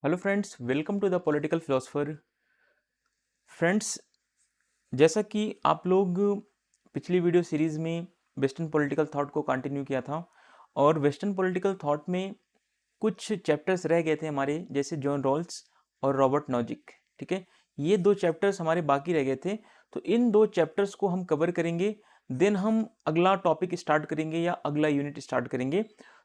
Hello friends, welcome to the political philosopher. Friends, जैसा कि आप लोग पिछली वीडियो सीरीज़ में वेस्टर्न पॉलिटिकल थॉट को कंटिन्यू किया था और वेस्टर्न पॉलिटिकल थॉट में कुछ चैप्टर्स रह गए थे हमारे, जैसे जॉन रॉल्स और रॉबर्ट नॉजिक। ठीक है, ये दो चैप्टर्स हमारे बाकी रह गए थे, तो इन दो चैप्टर्स को हम कवर करेंगे। देन हम अगला टॉपिक स्टार्ट करेंगे या अगला यूनिट स्टार्ट करेंगे।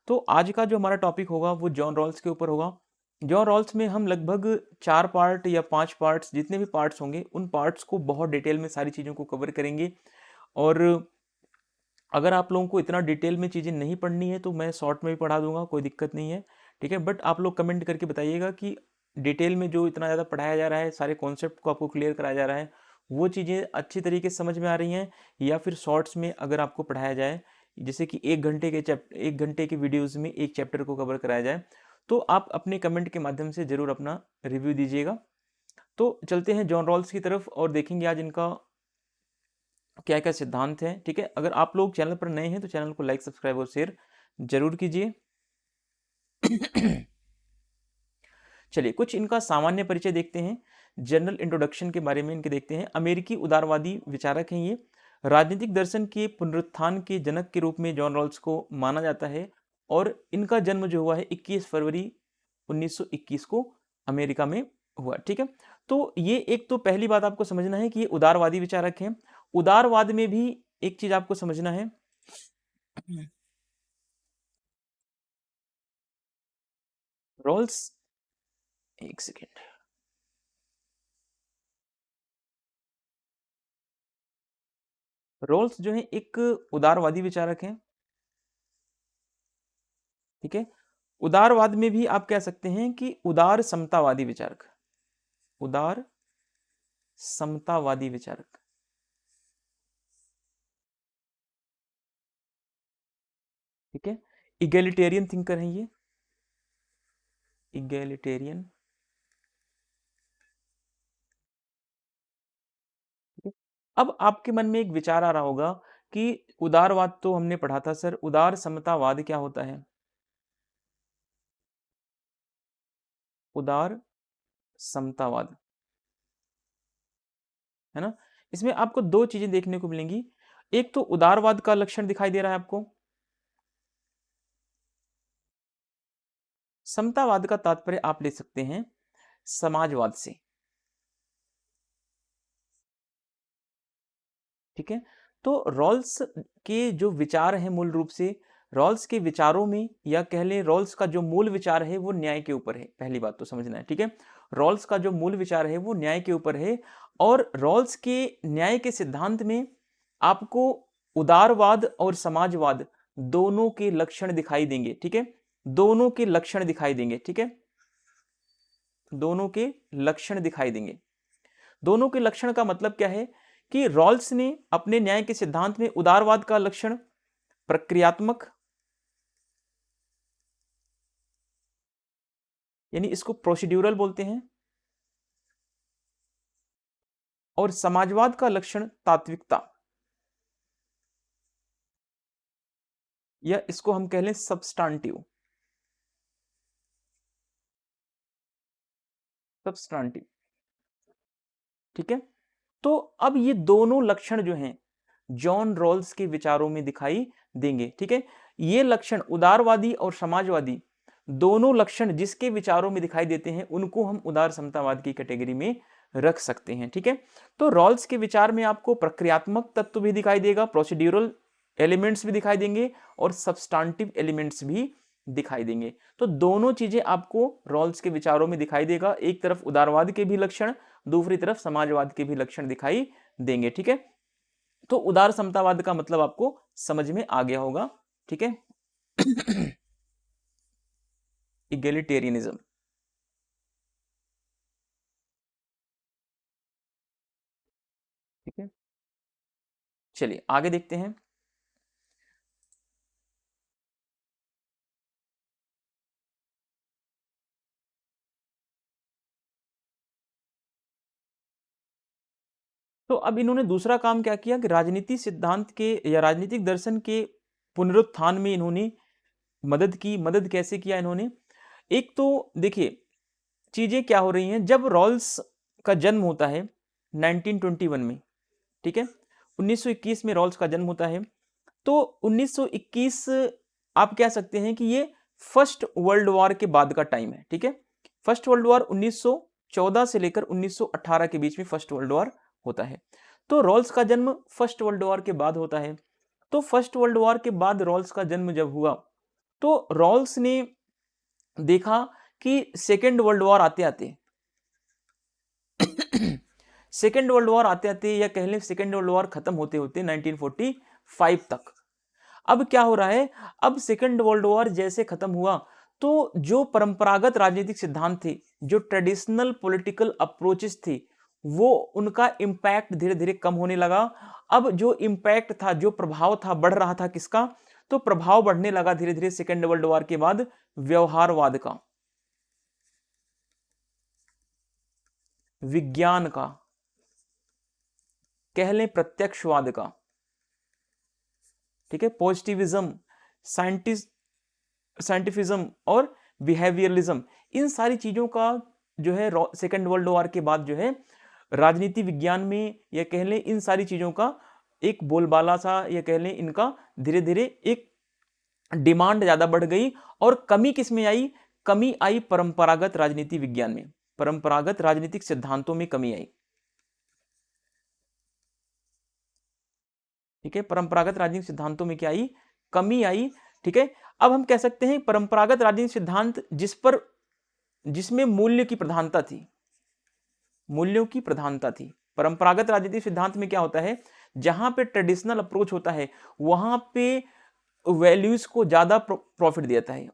तो आज का जो हमारा टॉपिक होगा वो जॉन रॉल्स के ऊपर होगा। जॉन रॉल्स में हम लगभग 4 पार्ट या 5 पार्ट्स, जितने भी पार्ट्स होंगे उन पार्ट्स को बहुत डिटेल में सारी चीज़ों को कवर करेंगे। और अगर आप लोगों को इतना डिटेल में चीज़ें नहीं पढ़नी है तो मैं शॉर्ट में भी पढ़ा दूंगा, कोई दिक्कत नहीं है। ठीक है, बट आप लोग कमेंट करके बताइएगा कि डिटेल में जो इतना ज़्यादा पढ़ाया जा रहा है, सारे कॉन्सेप्ट को आपको क्लियर कराया जा रहा है, वो चीज़ें अच्छी तरीके से समझ में आ रही हैं, या फिर शॉर्ट्स में अगर आपको पढ़ाया जाए, जैसे कि 1 घंटे के वीडियोज़ में एक चैप्टर को कवर कराया जाए, तो आप अपने कमेंट के माध्यम से ज़रूर अपना रिव्यू दीजिएगा। तो चलते हैं जॉन रॉल्स की तरफ और देखेंगे आज इनका क्या क्या सिद्धांत है। ठीक है, अगर आप लोग चैनल पर नए हैं तो चैनल को लाइक, सब्सक्राइब और शेयर जरूर कीजिए। चलिए कुछ इनका सामान्य परिचय देखते हैं, जनरल इंट्रोडक्शन के बारे में इनके देखते हैं। अमेरिकी उदारवादी विचारक हैं ये। राजनीतिक दर्शन के पुनरुत्थान के जनक के रूप में जॉन रॉल्स को माना जाता है और इनका जन्म जो हुआ है 21 फरवरी 1921 को अमेरिका में हुआ। ठीक है, तो ये एक तो पहली बात आपको समझना है कि ये उदारवादी विचारक हैं। उदारवाद में भी एक चीज आपको समझना है, रॉल्स, एक सेकेंड, रॉल्स जो है एक उदारवादी विचारक हैं। ठीक है, उदारवाद में भी आप कह सकते हैं कि उदार समतावादी विचारक, उदार समतावादी विचारक। ठीक है, इगैलिटेरियन थिंकर हैं ये, इगैलिटेरियन। ठीक है, अब आपके मन में एक विचार आ रहा होगा कि उदारवाद तो हमने पढ़ा था सर, उदार समतावाद क्या होता है? उदार समतावाद, है ना? इसमें आपको दो चीजें देखने को मिलेंगी। एक तो उदारवाद का लक्षण दिखाई दे रहा है आपको, समतावाद का तात्पर्य आप ले सकते हैं समाजवाद से। ठीक है, तो रॉल्स के जो विचार हैं, मूल रूप से रॉल्स के विचारों में, या कह लें रॉल्स का जो मूल विचार है वो न्याय के ऊपर है। पहली बात तो समझना है। ठीक है, रॉल्स का जो मूल विचार है वो न्याय के ऊपर है, और रॉल्स के न्याय के सिद्धांत में आपको उदारवाद और समाजवाद दोनों के लक्षण दिखाई देंगे। ठीक है, दोनों के लक्षण दिखाई देंगे। ठीक है, दोनों के लक्षण दिखाई देंगे। दोनों के लक्षण का मतलब क्या है कि रॉल्स ने अपने न्याय के सिद्धांत में उदारवाद का लक्षण प्रक्रियात्मक, यानी इसको प्रोसीड्यूरल बोलते हैं, और समाजवाद का लक्षण तात्विकता, या इसको हम कह लें सब्सटांटिव, सब्सटांटिव। ठीक है, तो अब ये दोनों लक्षण जो हैं जॉन रॉल्स के विचारों में दिखाई देंगे। ठीक है, ये लक्षण उदारवादी और समाजवादी दोनों लक्षण जिसके विचारों में दिखाई देते हैं उनको हम उदार समतावाद की कैटेगरी में रख सकते हैं। ठीक है, तो रॉल्स के विचार में आपको प्रक्रियात्मक तत्व भी दिखाई देगा, प्रोसीड्यूरल एलिमेंट्स भी दिखाई देंगे, और सब्सटांटिव एलिमेंट्स भी दिखाई देंगे। तो दोनों चीजें आपको रॉल्स के विचारों में दिखाई देगा, एक तरफ उदारवाद के भी लक्षण, दूसरी तरफ समाजवाद के भी लक्षण दिखाई देंगे। ठीक है, तो उदार समतावाद का मतलब आपको समझ में आ गया होगा। ठीक है, इगैलिटेरियनिज्म। ठीक है, चलिए आगे देखते हैं। तो अब इन्होंने दूसरा काम क्या किया कि राजनीति सिद्धांत के या राजनीतिक दर्शन के पुनरुत्थान में इन्होंने मदद की। मदद कैसे किया इन्होंने? एक तो देखिए, चीजें क्या हो रही हैं, जब रॉल्स का जन्म होता है 1921 में, ठीक है, 1921 में रॉल्स का जन्म होता है, तो 1921 आप कह सकते हैं कि ये फर्स्ट वर्ल्ड वॉर के बाद का टाइम है, ठीक है। फर्स्ट वर्ल्ड वॉर 1914 से लेकर 1918 के बीच में फर्स्ट वर्ल्ड वॉर होता है। तो रॉल्स का जन्म फर्स्ट वर्ल्ड वॉर के बाद होता है। तो फर्स्ट वर्ल्ड वॉर के बाद रॉल्स का जन्म जब हुआ, तो रॉल्स ने देखा कि सेकेंड वर्ल्ड वॉर आते आते सेकेंड वर्ल्ड वॉर आते आते या कह लें सेकेंड वर्ल्ड वॉर खत्म होते होते 1945 तक, अब क्या हो रहा है, अब सेकेंड वर्ल्ड वॉर जैसे खत्म हुआ तो जो परंपरागत राजनीतिक सिद्धांत थे, जो ट्रेडिशनल पॉलिटिकल अप्रोचेस थे, वो उनका इंपैक्ट धीरे धीरे कम होने लगा। अब जो इंपैक्ट था, जो प्रभाव था, बढ़ रहा था किसका, तो प्रभाव बढ़ने लगा धीरे धीरे सेकेंड वर्ल्ड वॉर के बाद व्यवहारवाद का, विज्ञान का, कह लें प्रत्यक्षवाद का, ठीक है, पॉजिटिविज्म, साइंटिफिज्म और बिहेवियरलिज्म, इन सारी चीजों का जो है सेकेंड वर्ल्ड वॉर के बाद जो है राजनीति विज्ञान में, या कह लें इन सारी चीजों का एक बोलबाला सा, या कह लें इनका धीरे धीरे एक डिमांड ज्यादा बढ़ गई। और कमी किस में आई, कमी आई परंपरागत राजनीति विज्ञान में, परंपरागत राजनीतिक सिद्धांतों में कमी आई, ठीक है, परंपरागत राजनीतिक सिद्धांतों में क्या आई, कमी आई, ठीक है। अब हम कह सकते हैं परंपरागत राजनीतिक सिद्धांत जिसमें मूल्य की प्रधानता थी, मूल्यों की प्रधानता थी। परंपरागत राजनीतिक सिद्धांत में क्या होता है, जहां पे ट्रेडिशनल अप्रोच होता है वहां पे वैल्यूज को ज्यादा प्रॉफिट देता है,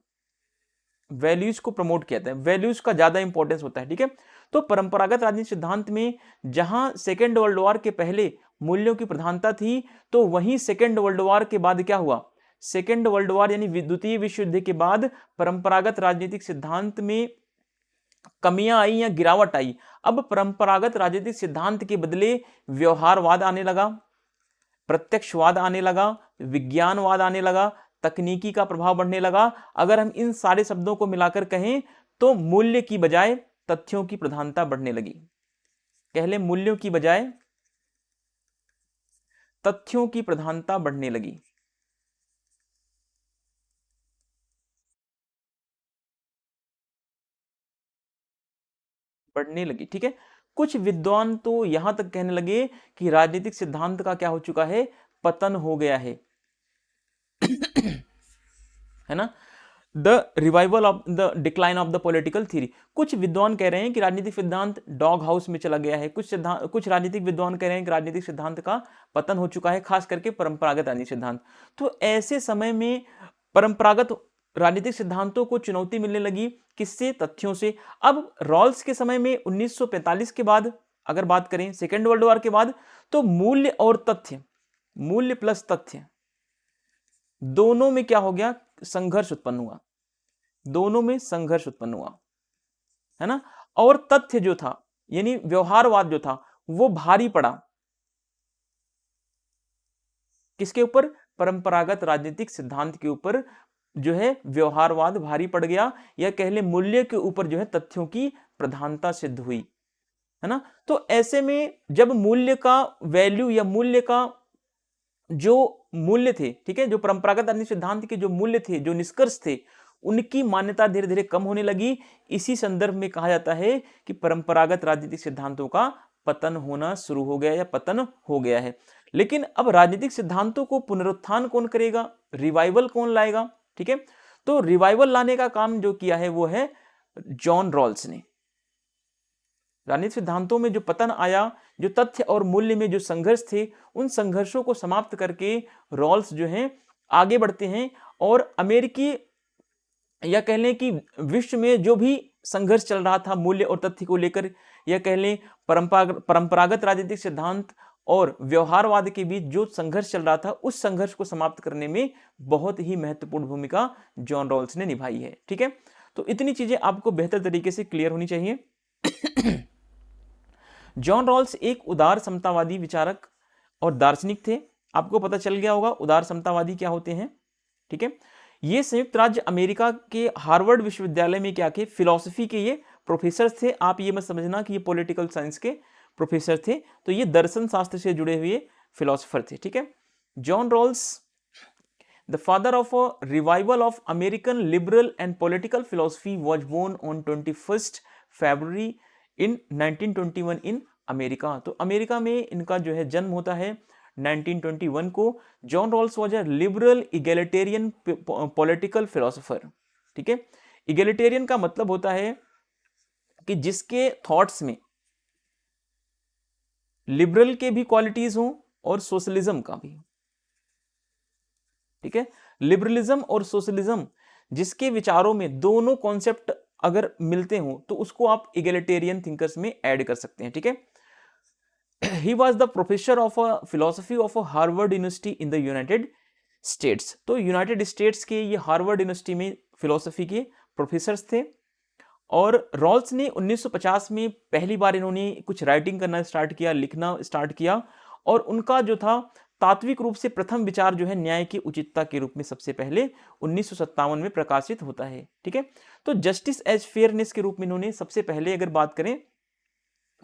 वैल्यूज को प्रमोट किया जाता है, वैल्यूज का ज्यादा इंपॉर्टेंस होता है, ठीक है। तो परंपरागत राजनीतिक सिद्धांत में जहां सेकेंड वर्ल्ड वॉर के पहले मूल्यों की प्रधानता थी, तो वहीं सेकेंड वर्ल्ड वॉर के बाद क्या हुआ, सेकेंड वर्ल्ड वॉर यानी द्वितीय विश्व युद्ध के बाद परंपरागत राजनीतिक सिद्धांत में कमियां आई या गिरावट आई। अब परंपरागत राजनीतिक सिद्धांत के बदले व्यवहारवाद आने लगा, प्रत्यक्षवाद आने लगा, विज्ञानवाद आने लगा, तकनीकी का प्रभाव बढ़ने लगा। अगर हम इन सारे शब्दों को मिलाकर कहें तो मूल्य की बजाय तथ्यों की प्रधानता बढ़ने लगी, कह लें मूल्यों की बजाय तथ्यों की प्रधानता बढ़ने लगी, बढ़ने लगी, ठीक है। कुछ विद्वान तो यहां तक कहने लगे कि राजनीतिक सिद्धांत का क्या हो चुका है, पतन हो गया है है ना, the revival of the decline of the political theory. कुछ विद्वान कह रहे हैं कि राजनीतिक सिद्धांत डॉग हाउस में चला गया है, कुछ राजनीतिक विद्वान कह रहे हैं कि राजनीतिक सिद्धांत का पतन हो चुका है, खास करके परंपरागत राजनीतिक सिद्धांत। तो ऐसे समय में परंपरागत राजनीतिक सिद्धांतों को चुनौती मिलने लगी, किससे, तथ्यों से। अब रॉल्स के समय में 1945 के बाद अगर बात करें, सेकेंड वर्ल्ड वॉर के बाद, तो मूल्य और तथ्य, मूल्य प्लस तथ्य दोनों में क्या हो गया, संघर्ष उत्पन्न हुआ, दोनों में संघर्ष उत्पन्न हुआ, है ना। और तथ्य जो था यानी व्यवहारवाद जो था वो भारी पड़ा किसके ऊपर, परंपरागत राजनीतिक सिद्धांत के ऊपर जो है व्यवहारवाद भारी पड़ गया, या कह ले मूल्य के ऊपर जो है तथ्यों की प्रधानता सिद्ध हुई, है ना। तो ऐसे में जब मूल्य का वैल्यू या मूल्य का जो मूल्य थे, ठीक है, जो परंपरागत राजनीतिक सिद्धांत के जो मूल्य थे, जो निष्कर्ष थे, उनकी मान्यता धीरे धीरे कम होने लगी। इसी संदर्भ में कहा जाता है कि परंपरागत राजनीतिक सिद्धांतों का पतन होना शुरू हो गया या पतन हो गया है। लेकिन अब राजनीतिक सिद्धांतों को पुनरुत्थान कौन करेगा, रिवाइवल कौन लाएगा, ठीक है। तो रिवाइवल लाने का काम जो किया है वो है जॉन रॉल्स ने। राजनीतिक सिद्धांतों में जो पतन आया, जो तथ्य और मूल्य में जो संघर्ष थे, उन संघर्षों को समाप्त करके रॉल्स जो हैं आगे बढ़ते हैं, और अमेरिकी या कह लें कि विश्व में जो भी संघर्ष चल रहा था मूल्य और तथ्य को लेकर, या कह लें परंपरागत राजनीतिक सिद्धांत और व्यवहारवाद के बीच जो संघर्ष चल रहा था, उस संघर्ष को समाप्त करने में बहुत ही महत्वपूर्ण भूमिका जॉन रॉल्स ने निभाई है, ठीक है। तो इतनी चीजें आपको बेहतर तरीके से क्लियर होनी चाहिए। जॉन रॉल्स एक उदार समतावादी विचारक और दार्शनिक थे। आपको पता चल गया होगा उदार समतावादी क्या होते हैं, ठीक है। ये संयुक्त राज्य अमेरिका के हार्वर्ड विश्वविद्यालय में क्या थे, फिलॉसफी के ये प्रोफेसर थे, आप ये मत समझना कि ये पॉलिटिकल साइंस के प्रोफेसर थे, तो ये दर्शन शास्त्र से जुड़े हुए फिलोसोफर थे, ठीक है। John Rawls, the father of a revival of American liberal and political philosophy, was born on 21 February in 1921 in America. तो अमेरिका में इनका जो है जन्म होता है 1921 को। John Rawls was a liberal egalitarian political philosopher, ठीक है। इगैलिटेरियन का मतलब होता है कि जिसके थॉट्स में लिबरल के भी क्वालिटीज हों और सोशलिज्म का भी, ठीक है। लिबरलिज्म और सोशलिज्म, जिसके विचारों में दोनों कॉन्सेप्ट अगर मिलते हों तो उसको आप इगैलिटेरियन थिंकर्स में ऐड कर सकते हैं, ठीक है। He was the professor of a philosophy of a Harvard university in the United states. तो यूनाइटेड स्टेट्स के ये हार्वर्ड यूनिवर्सिटी में फिलोसफी के प्रोफेसर थे। और रॉल्स ने 1950 में पहली बार इन्होंने कुछ राइटिंग करना स्टार्ट किया, लिखना स्टार्ट किया, और उनका जो था तात्विक रूप से प्रथम विचार जो है न्याय की उचितता के रूप में सबसे पहले 1957 में प्रकाशित होता है, ठीक है। तो जस्टिस एज फेयरनेस के रूप में इन्होंने सबसे पहले अगर बात करें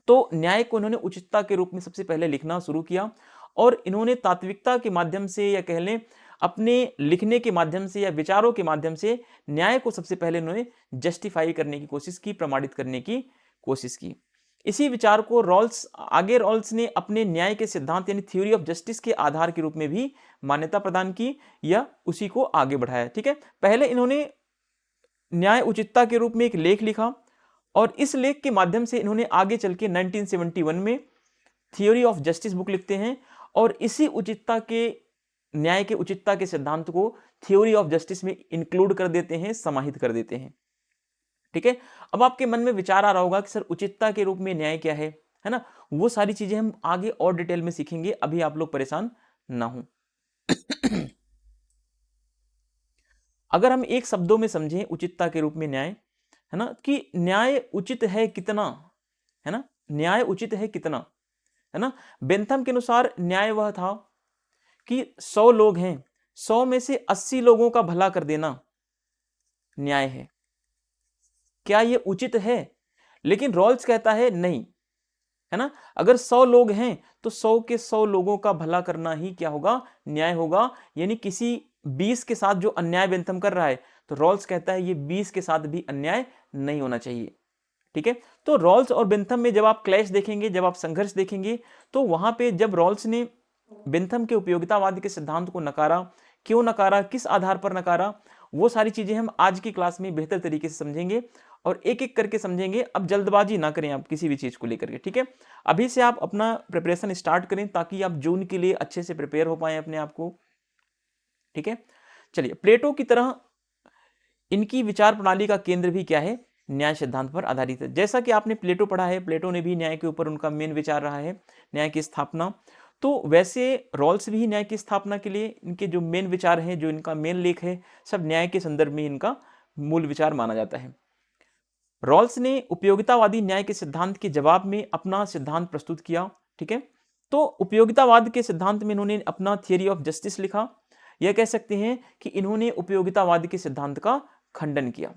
तो न्याय को इन्होंने उचितता के रूप में सबसे पहले लिखना शुरू किया, और इन्होंने तात्विकता के माध्यम से या कह लें अपने लिखने के माध्यम से या विचारों के माध्यम से न्याय को सबसे पहले इन्होंने जस्टिफाई करने की कोशिश की, प्रमाणित करने की कोशिश की। इसी विचार को रॉल्स ने अपने न्याय के सिद्धांत यानी थ्योरी ऑफ जस्टिस के आधार के रूप में भी मान्यता प्रदान की या उसी को आगे बढ़ाया, ठीक है। पहले इन्होंने न्याय उचितता के रूप में एक लेख लिखा, और इस लेख के माध्यम से इन्होंने आगे चल के 1971 में थियोरी ऑफ जस्टिस बुक लिखते हैं, और इसी उचितता के न्याय के उचितता के सिद्धांत को थ्योरी ऑफ जस्टिस में इंक्लूड कर देते हैं, समाहित कर देते हैं, ठीक है। अब आपके मन में विचार आ रहा होगा कि सर उचितता के रूप में न्याय क्या है ना। वो सारी चीजें हम आगे और डिटेल में सीखेंगे, अभी आप लोग परेशान ना हो। अगर हम एक शब्दों में समझें उचितता के रूप में न्याय, है ना, कि न्याय उचित है कितना, है ना, न्याय उचित है कितना, है ना। बेंथम के अनुसार न्याय वह था कि 100 लोग हैं, 100 में से 80 लोगों का भला कर देना न्याय है। क्या यह उचित है? लेकिन रॉल्स कहता है नहीं, है ना। अगर 100 लोग हैं तो 100 के 100 लोगों का भला करना ही क्या होगा, न्याय होगा। यानी किसी 20 के साथ जो अन्याय बेंथम कर रहा है, तो रॉल्स कहता है ये 20 के साथ भी अन्याय नहीं होना चाहिए, ठीक है। तो रॉल्स और बेंथम में जब आप क्लैश देखेंगे, जब आप संघर्ष देखेंगे, तो वहां पे जब रॉल्स ने बेंथम के उपयोगितावाद के सिद्धांत को नकारा, क्यों नकारा, किस आधार पर नकारा, वो सारी चीजें हम आज की क्लास में बेहतर तरीके से समझेंगे और एक एक करके समझेंगे। अब जल्दबाजी ना करें आप किसी भी चीज को लेकर के, ठीक है। अभी से आप अपना प्रिपरेशन स्टार्ट करें ताकि आप जून के लिए अच्छे से प्रिपेयर हो पाए अपने आप को, ठीक है। चलिए, प्लेटो की तरह इनकी विचार प्रणाली का केंद्र भी क्या है, न्याय सिद्धांत पर आधारित है। जैसा कि आपने प्लेटो पढ़ा है, प्लेटो ने भी न्याय के ऊपर उनका मेन विचार रहा है, न्याय की स्थापना। तो वैसे रॉल्स भी न्याय की स्थापना के लिए इनके जो मेन विचार हैं, जो इनका मेन लेख है, सब न्याय के संदर्भ में इनका मूल विचार माना जाता है। रॉल्स ने उपयोगितावादी न्याय के सिद्धांत के जवाब में अपना सिद्धांत प्रस्तुत किया, ठीक है। तो उपयोगितावाद के सिद्धांत में इन्होंने अपना थियरी ऑफ जस्टिस लिखा। यह कह सकते हैं कि इन्होंने उपयोगितावाद के सिद्धांत का खंडन किया।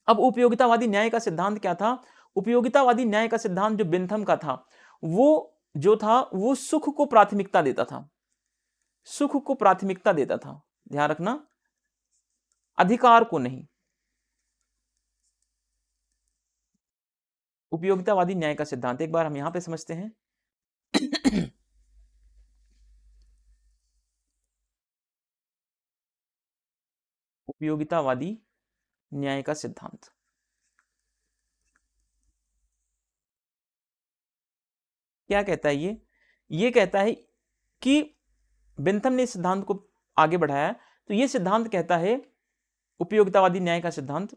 अब उपयोगितावादी न्याय का सिद्धांत क्या था? उपयोगितावादी न्याय का सिद्धांत जो बेंथम का था, वो जो था वो सुख को प्राथमिकता देता था, सुख को प्राथमिकता देता था, ध्यान रखना, अधिकार को नहीं। उपयोगितावादी न्याय का सिद्धांत एक बार हम यहां पे समझते हैं। उपयोगितावादी न्याय का सिद्धांत क्या कहता है? ये कहता है कि बेंथम ने इस सिद्धांत को आगे बढ़ाया, तो ये सिद्धांत कहता है, उपयोगितावादी न्याय का सिद्धांत,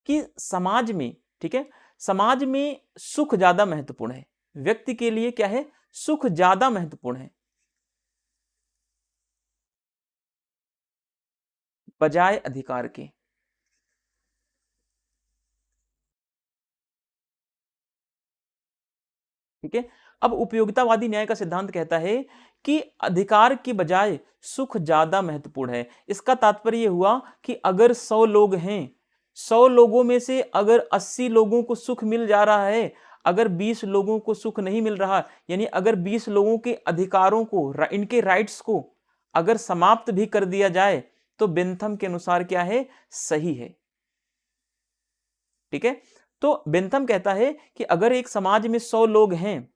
कि समाज में, ठीक है, समाज में सुख ज्यादा महत्वपूर्ण है। व्यक्ति के लिए क्या है? सुख ज्यादा महत्वपूर्ण है बजाय अधिकार के, ठीक है। अब उपयोगितावादी न्याय का सिद्धांत कहता है कि अधिकार की बजाय सुख ज्यादा महत्वपूर्ण है। इसका तात्पर्य यह हुआ कि अगर 100 लोग हैं, 100 लोगों में से अगर 80 लोगों को सुख मिल जा रहा है, अगर 20 लोगों को सुख नहीं मिल रहा, यानी अगर 20 लोगों के अधिकारों को, इनके राइट्स को अगर समाप्त भी कर दिया जाए तो बेंथम के अनुसार क्या है, सही है। ठीक है, तो बेंथम कहता है कि अगर एक समाज में 100 लोग हैं,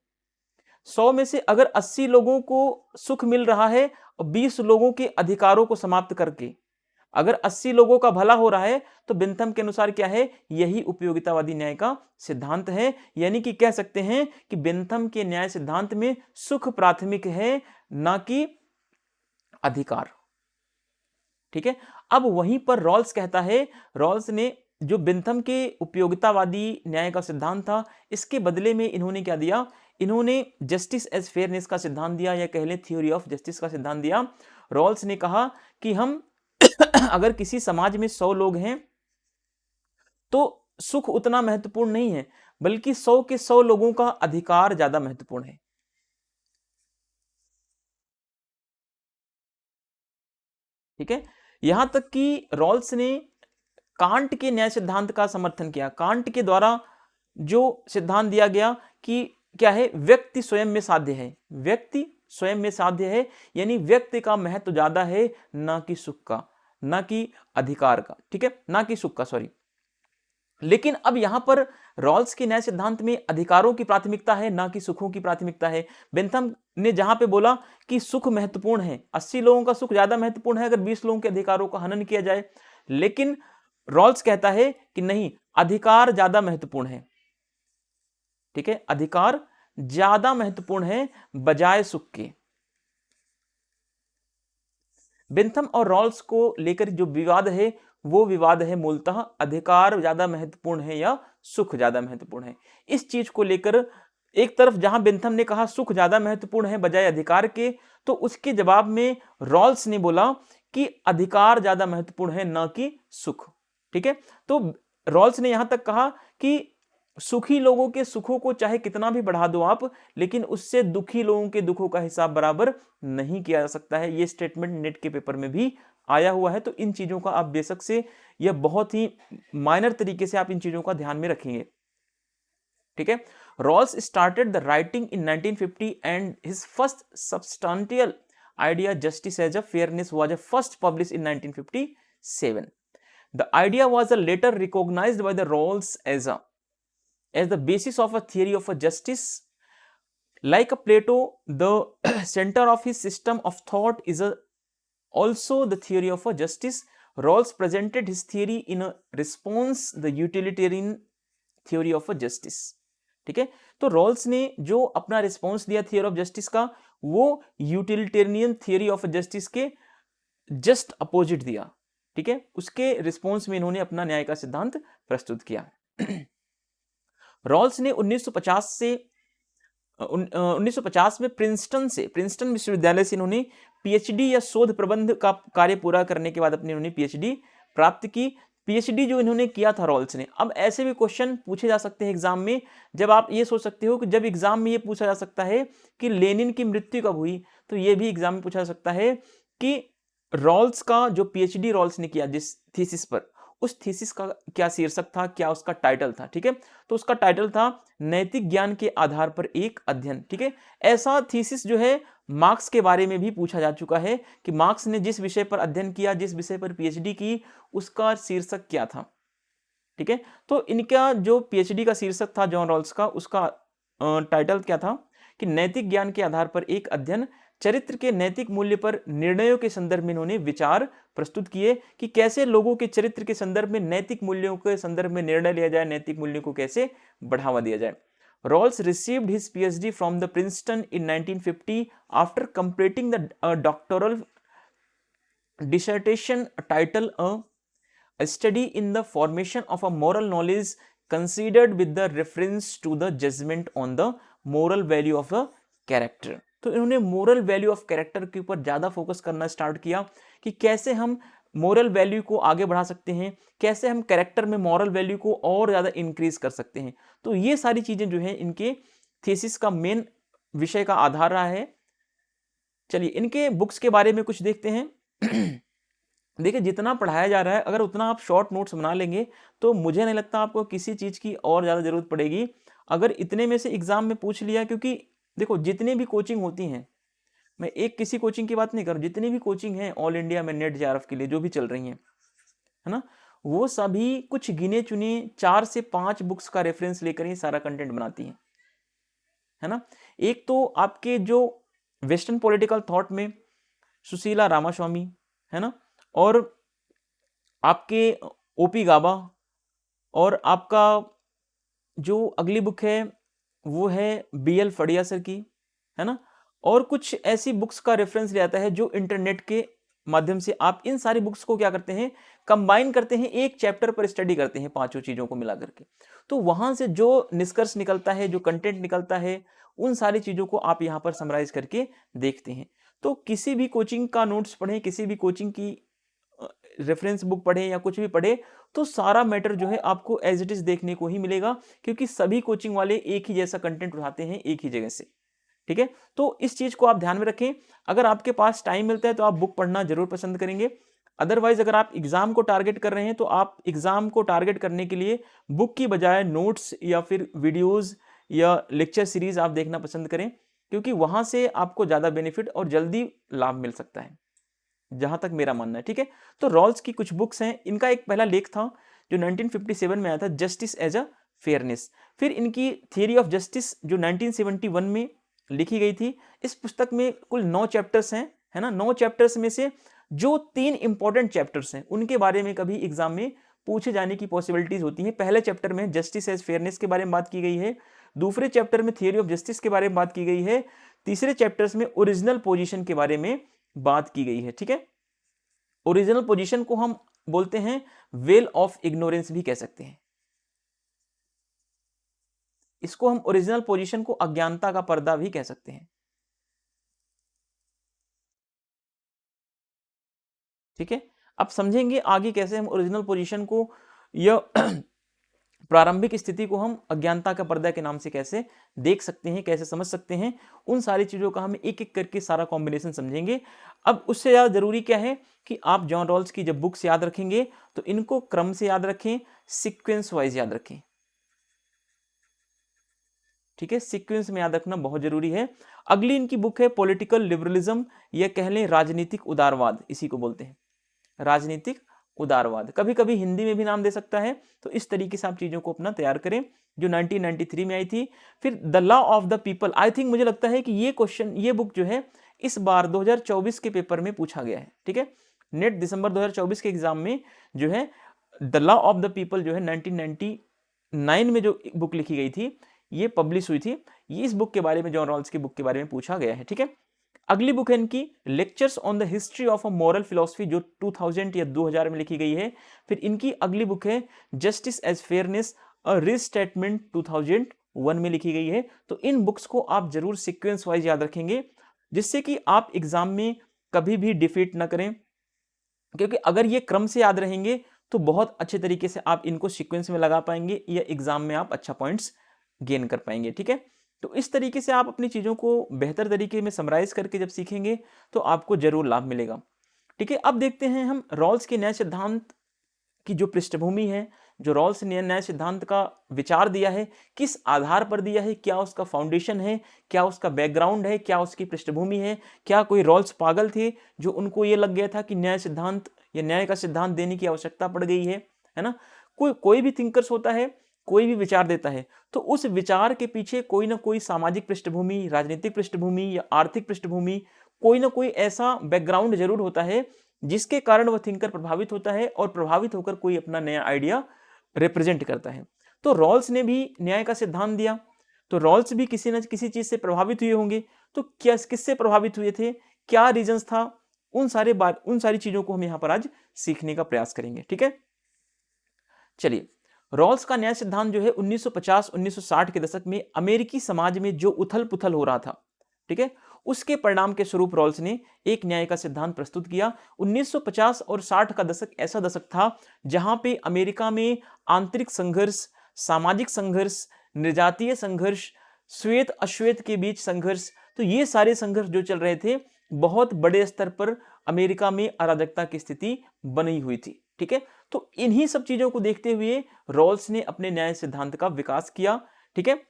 100 में से अगर 80 लोगों को सुख मिल रहा है और 20 लोगों के अधिकारों को समाप्त करके अगर 80 लोगों का भला हो रहा है, तो बेंथम के अनुसार क्या है, यही उपयोगितावादी न्याय का सिद्धांत है। यानी कि कह सकते हैं कि बेंथम के न्याय सिद्धांत में सुख प्राथमिक है, ना कि अधिकार। ठीक है, अब वहीं पर रॉल्स कहता है, रॉल्स ने जो बेंथम के उपयोगितावादी न्याय का सिद्धांत था, इसके बदले में इन्होंने क्या दिया, इन्होंने जस्टिस एज फेयरनेस का सिद्धांत दिया, या कह लें थ्योरी ऑफ जस्टिस का सिद्धांत दिया। रॉल्स ने कहा कि हम अगर किसी समाज में 100 लोग हैं तो सुख उतना महत्वपूर्ण नहीं है, बल्कि 100 के 100 लोगों का अधिकार ज्यादा महत्वपूर्ण है। ठीक है, यहां तक कि रॉल्स ने कांट के न्याय सिद्धांत का समर्थन किया। कांट के द्वारा जो सिद्धांत दिया गया कि क्या है, व्यक्ति स्वयं में साध्य है, व्यक्ति स्वयं में साध्य है, यानी व्यक्ति का महत्व ज्यादा है, ना कि सुख का, ना कि अधिकार का। ठीक है, ना कि सुख का, सॉरी। लेकिन अब यहां पर रॉल्स के न्याय सिद्धांत में अधिकारों की प्राथमिकता है, ना कि सुखों की प्राथमिकता है। बेंथम ने जहां पे बोला कि सुख महत्वपूर्ण है, 80 लोगों का सुख ज्यादा महत्वपूर्ण है अगर 20 लोगों के अधिकारों का हनन किया जाए, लेकिन रॉल्स कहता है कि नहीं, अधिकार ज्यादा महत्वपूर्ण है। ठीक है, अधिकार ज्यादा महत्वपूर्ण है बजाय सुख के। बेंथम और रॉल्स को लेकर जो विवाद है, वो विवाद है मूलतः अधिकार ज्यादा महत्वपूर्ण है या सुख ज्यादा महत्वपूर्ण है। इस चीज को लेकर एक तरफ जहां बेंथम ने कहा सुख ज्यादा महत्वपूर्ण है बजाय अधिकार के, तो उसके जवाब में रॉल्स ने बोला कि अधिकार ज्यादा महत्वपूर्ण है, ना कि सुख। ठीक है, तो रॉल्स ने यहां तक कहा कि सुखी लोगों के सुखों को चाहे कितना भी बढ़ा दो आप, लेकिन उससे दुखी लोगों के दुखों का हिसाब बराबर नहीं किया जा सकता है। ये स्टेटमेंट नेट के पेपर में भी आया हुआ है, तो इन चीजों का आप बेशक से, यह बहुत ही माइनर तरीके से आप इन चीजों का ध्यान में रखेंगे। ठीक है, Rawls started the writing in 1950 and his first substantial idea justice as a fairness was first published in 1957. The idea was later recognized by the Rawls as the basis of a theory of a justice. Like Plato, the center of his system of thought is also the theory of a justice. Rawls presented his theory in a response the utilitarian theory of a justice. ठीक है, तो Rawls ने जो अपना response दिया theory of justice का, वो utilitarian theory of justice के जस्ट अपोजिट दिया। ठीक है, उसके रिस्पॉन्स में इन्होंने अपना न्याय का सिद्धांत प्रस्तुत किया। रॉल्स ने 1950 में प्रिंसटन विश्वविद्यालय से इन्होंने पीएचडी या शोध प्रबंध का कार्य पूरा करने के बाद अपनी इन्होंने पीएचडी प्राप्त की। पीएचडी जो इन्होंने किया था रॉल्स ने, अब ऐसे भी क्वेश्चन पूछे जा सकते हैं एग्जाम में, जब आप ये सोच सकते हो कि जब एग्जाम में ये पूछा जा सकता है कि लेनिन की मृत्यु कब हुई, तो ये भी एग्जाम में पूछा जा सकता है कि रॉल्स का जो पीएचडी रॉल्स ने किया जिस थीसिस पर, उस थीसिस का क्या शीर्षक था, क्या उसका टाइटल था। ठीक है, तो उसका टाइटल था नैतिक ज्ञान के आधार पर एक अध्ययन। ठीक है, ऐसा थीसिस जो है मार्क्स के बारे में भी पूछा जा चुका है कि मार्क्स ने जिस विषय पर अध्ययन किया, जिस विषय पर पीएचडी की, उसका शीर्षक क्या था। ठीक है, तो इनका जो पीएचडी का शीर्षक था जॉन रॉल्स का, उसका टाइटल क्या था कि नैतिक ज्ञान के आधार पर एक अध्ययन, चरित्र के नैतिक मूल्य पर निर्णयों के संदर्भ में इन्होंने विचार प्रस्तुत किए कि कैसे लोगों के चरित्र के संदर्भ में, नैतिक मूल्यों के संदर्भ में निर्णय लिया जाए, नैतिक मूल्यों को कैसे बढ़ावा दिया जाए। Rawls received his PhD from the Princeton in 1950 after completing the doctoral dissertation titled A Study in the Formation of a Moral Knowledge Considered with the Reference to the Judgment on the Moral Value of a Character। तो इन्होंने moral value of character के ऊपर ज्यादा focus करना start किया कि कैसे हम मोरल वैल्यू को आगे बढ़ा सकते हैं, कैसे हम कैरेक्टर में मॉरल वैल्यू को और ज्यादा इंक्रीज कर सकते हैं। तो ये सारी चीजें जो है इनके थीसिस का मेन विषय का आधार रहा है। चलिए इनके बुक्स के बारे में कुछ देखते हैं। देखिए जितना पढ़ाया जा रहा है, अगर उतना आप शॉर्ट नोट्स बना लेंगे तो मुझे नहीं लगता आपको किसी चीज़ की और ज़्यादा ज़रूरत पड़ेगी। अगर इतने में से एग्ज़ाम में पूछ लिया, क्योंकि देखो जितनी भी कोचिंग होती हैं, मैं एक किसी कोचिंग की बात नहीं कर रहा, जितनी भी कोचिंग है ऑल इंडिया में नेट जेआरएफ के लिए जो भी चल रही हैं, है ना, वो सभी कुछ गिने चुने 4 से 5 बुक्स का रेफरेंस लेकर ही सारा कंटेंट बनाती हैं, है ना। एक तो आपके जो वेस्टर्न पॉलिटिकल थॉट में सुशीला रामास्वामी, है ना, और आपके ओपी गाबा, और आपका जो अगली बुक है वो है बीएल फड़िया सर की, है ना, और कुछ ऐसी बुक्स का रेफरेंस ले आता है जो इंटरनेट के माध्यम से आप इन सारी बुक्स को क्या करते हैं, कंबाइन करते हैं, एक चैप्टर पर स्टडी करते हैं, पांचों चीजों को मिला करके। तो वहां से जो निष्कर्ष निकलता है, जो कंटेंट निकलता है, उन सारी चीजों को आप यहाँ पर समराइज करके देखते हैं। तो किसी भी कोचिंग का नोट्स पढ़ें, किसी भी कोचिंग की रेफरेंस बुक पढ़े या कुछ भी पढ़े, तो सारा मैटर जो है आपको एज इट इज देखने को ही मिलेगा, क्योंकि सभी कोचिंग वाले एक ही जैसा कंटेंट उठाते हैं एक ही जगह से। ठीक है, तो इस चीज को आप ध्यान में रखें। अगर आपके पास टाइम मिलता है तो आप बुक पढ़ना जरूर पसंद करेंगे। अदरवाइज अगर आप एग्जाम को टारगेट कर रहे हैं तो आप एग्जाम को टारगेट करने के लिए बुक की बजाय नोट्स या फिर वीडियोज या लेक्चर सीरीज आप देखना पसंद करें, क्योंकि वहां से आपको ज्यादा बेनिफिट और जल्दी लाभ मिल सकता है, जहां तक मेरा मानना है। ठीक है, तो रॉल्स की कुछ बुक्स हैं। इनका एक पहला लेख था जो 1957 में आया था, जस्टिस एज अ फेयरनेस। फिर इनकी थियरी ऑफ जस्टिस जो 1971 में लिखी गई थी। इस पुस्तक में कुल 9 चैप्टर्स हैं, है ना। 9 चैप्टर्स में से जो 3 इंपॉर्टेंट चैप्टर्स हैं उनके बारे में कभी एग्जाम में पूछे जाने की पॉसिबिलिटीज होती है। पहले चैप्टर में जस्टिस एज फेयरनेस के बारे में बात की गई है, दूसरे चैप्टर में थियरी ऑफ जस्टिस के बारे में बात की गई है, तीसरे चैप्टर्स में ओरिजिनल पोजीशन के बारे में बात की गई है। ठीक है, ओरिजिनल पोजीशन को हम बोलते हैं वेल ऑफ इग्नोरेंस भी कह सकते हैं। इसको हम ओरिजिनल पोजीशन को अज्ञानता का पर्दा भी कह सकते हैं। ठीक है, अब समझेंगे आगे कैसे हम ओरिजिनल पोजीशन को या प्रारंभिक स्थिति को हम अज्ञानता का पर्दा के नाम से कैसे देख सकते हैं, कैसे समझ सकते हैं। उन सारी चीजों का हम एक एक करके सारा कॉम्बिनेशन समझेंगे। अब उससे ज्यादा जरूरी क्या है कि आप जॉन रॉल्स की जब बुक्स याद रखेंगे तो इनको क्रम से याद रखें, सीक्वेंस वाइज याद रखें। ठीक है, सीक्वेंस में याद रखना बहुत जरूरी है। अगली इनकी बुक है पॉलिटिकल लिबरलिज्म, या कह लें राजनीतिक उदारवाद, इसी को बोलते हैं राजनीतिक उदारवाद। कभी कभी हिंदी में भी नाम दे सकता है। तो इस तरीके से आप चीजों को अपना तैयार करें, जो 1993 में आई थी। फिर the law of the people, I think मुझे लगता है कि ये क्वेश्चन, ये बुक जो है इस बार 2024 के पेपर में पूछा गया है। ठीक है, नेट दिसंबर 2024 के एग्जाम में जो है the law of the people जो है 1999 में जो बुक लिखी गई थी, ये पब्लिश हुई थी। ये इस बुक के बारे में, जॉन रॉल्स की बुक के बारे में पूछा गया है। ठीक है, अगली बुक है इनकी lectures on the history of a moral philosophy, जो 2000 या 2000 में लिखी गई है। फिर इनकी अगली बुक है जस्टिस एज फेयरनेस, अ रीस्टेटमेंट, 2001 में लिखी गई है। तो इन बुक्स को आप जरूर सीक्वेंस वाइज याद रखेंगे, जिससे कि आप एग्जाम में कभी भी डिफीट ना करें, क्योंकि अगर ये क्रम से याद रहेंगे तो बहुत अच्छे तरीके से आप इनको सीक्वेंस में लगा पाएंगे या एग्जाम में आप अच्छा पॉइंट्स गेन कर पाएंगे। ठीक है, तो इस तरीके से आप अपनी चीज़ों को बेहतर तरीके में समराइज करके जब सीखेंगे तो आपको जरूर लाभ मिलेगा। ठीक है, अब देखते हैं हम रॉल्स के न्याय सिद्धांत की जो पृष्ठभूमि है, जो रॉल्स ने न्याय सिद्धांत का विचार दिया है, किस आधार पर दिया है, क्या उसका फाउंडेशन है, क्या उसका बैकग्राउंड है, क्या उसकी पृष्ठभूमि है। क्या कोई रॉल्स पागल थे जो उनको ये लग गया था कि न्याय सिद्धांत या न्याय का सिद्धांत देने की आवश्यकता पड़ गई है ना। कोई भी थिंकर्स होता है, कोई भी विचार देता है, तो उस विचार के पीछे कोई ना कोई सामाजिक पृष्ठभूमि, राजनीतिक पृष्ठभूमि या आर्थिक पृष्ठभूमि, कोई ना कोई ऐसा बैकग्राउंड जरूर होता है जिसके कारण वह थिंकर प्रभावित होता है और प्रभावित होकर कोई अपना नया आइडिया रिप्रेजेंट करता है। तो रॉल्स ने भी न्याय का सिद्धांत दिया, तो रॉल्स भी किसी न किसी चीज से प्रभावित हुए होंगे। तो क्या किससे प्रभावित हुए थे, क्या रीजंस था, उन सारी चीजों को हम यहां पर आज सीखने का प्रयास करेंगे। ठीक है, चलिए, रॉल्स का न्याय सिद्धांत जो है 1950-1960 के दशक में अमेरिकी समाज में जो उथल पुथल हो रहा था, ठीक है, उसके परिणाम के स्वरूप रॉल्स ने एक न्याय का सिद्धांत प्रस्तुत किया। 1950 और 60 का दशक ऐसा दशक था जहां पे अमेरिका में आंतरिक संघर्ष, सामाजिक संघर्ष, निर्जातीय संघर्ष, श्वेत अश्वेत के बीच संघर्ष, तो ये सारे संघर्ष जो चल रहे थे बहुत बड़े स्तर पर अमेरिका में अराजकता की स्थिति बनी हुई थी। ठीक है, तो इन्हीं सब चीजों को देखते हुए रॉल्स ने अपने न्याय सिद्धांत का विकास किया। ठीक है,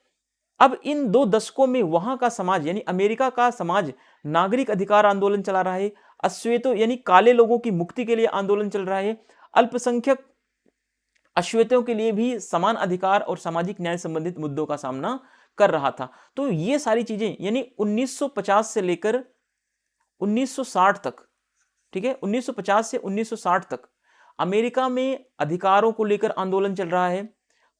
अब इन 2 दशकों में वहां का समाज यानी अमेरिका का समाज नागरिक अधिकार आंदोलन चला रहा है, अश्वेतों यानी काले लोगों की मुक्ति के लिए आंदोलन चल रहा है, अल्पसंख्यक अश्वेतों के लिए भी समान अधिकार और सामाजिक न्याय संबंधित मुद्दों का सामना कर रहा था। तो ये सारी चीजें यानी 1950 से लेकर 1960 तक, ठीक है, 1950 से 1960 तक अमेरिका में अधिकारों को लेकर आंदोलन चल रहा है।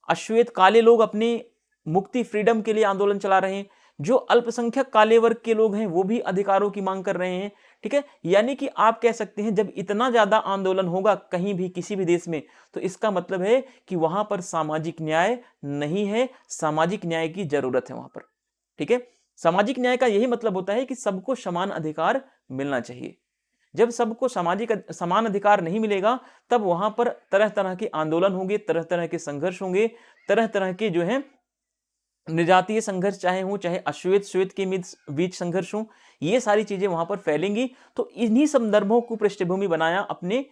अश्वेत काले लोग अपने मुक्ति फ्रीडम के लिए आंदोलन चला रहे हैं, जो अल्पसंख्यक काले वर्ग के लोग हैं वो भी अधिकारों की मांग कर रहे हैं। ठीक है, यानी कि आप कह सकते हैं जब इतना ज्यादा आंदोलन होगा कहीं भी किसी भी देश में, तो इसका मतलब है कि वहां पर सामाजिक न्याय नहीं है, सामाजिक न्याय की जरूरत है वहां पर। ठीक है, सामाजिक न्याय का यही मतलब होता है कि सबको समान अधिकार मिलना चाहिए। जब सबको सामाजिक समान अधिकार नहीं मिलेगा तब वहां पर तरह तरह के आंदोलन होंगे, तरह तरह के संघर्ष होंगे, तरह तरह के जो है निजातीय संघर्ष चाहे हो, चाहे अश्वेत श्वेत के बीच संघर्ष हो, ये सारी चीजें वहां पर फैलेंगी। तो इन्हीं संदर्भों को पृष्ठभूमि बनाया अपने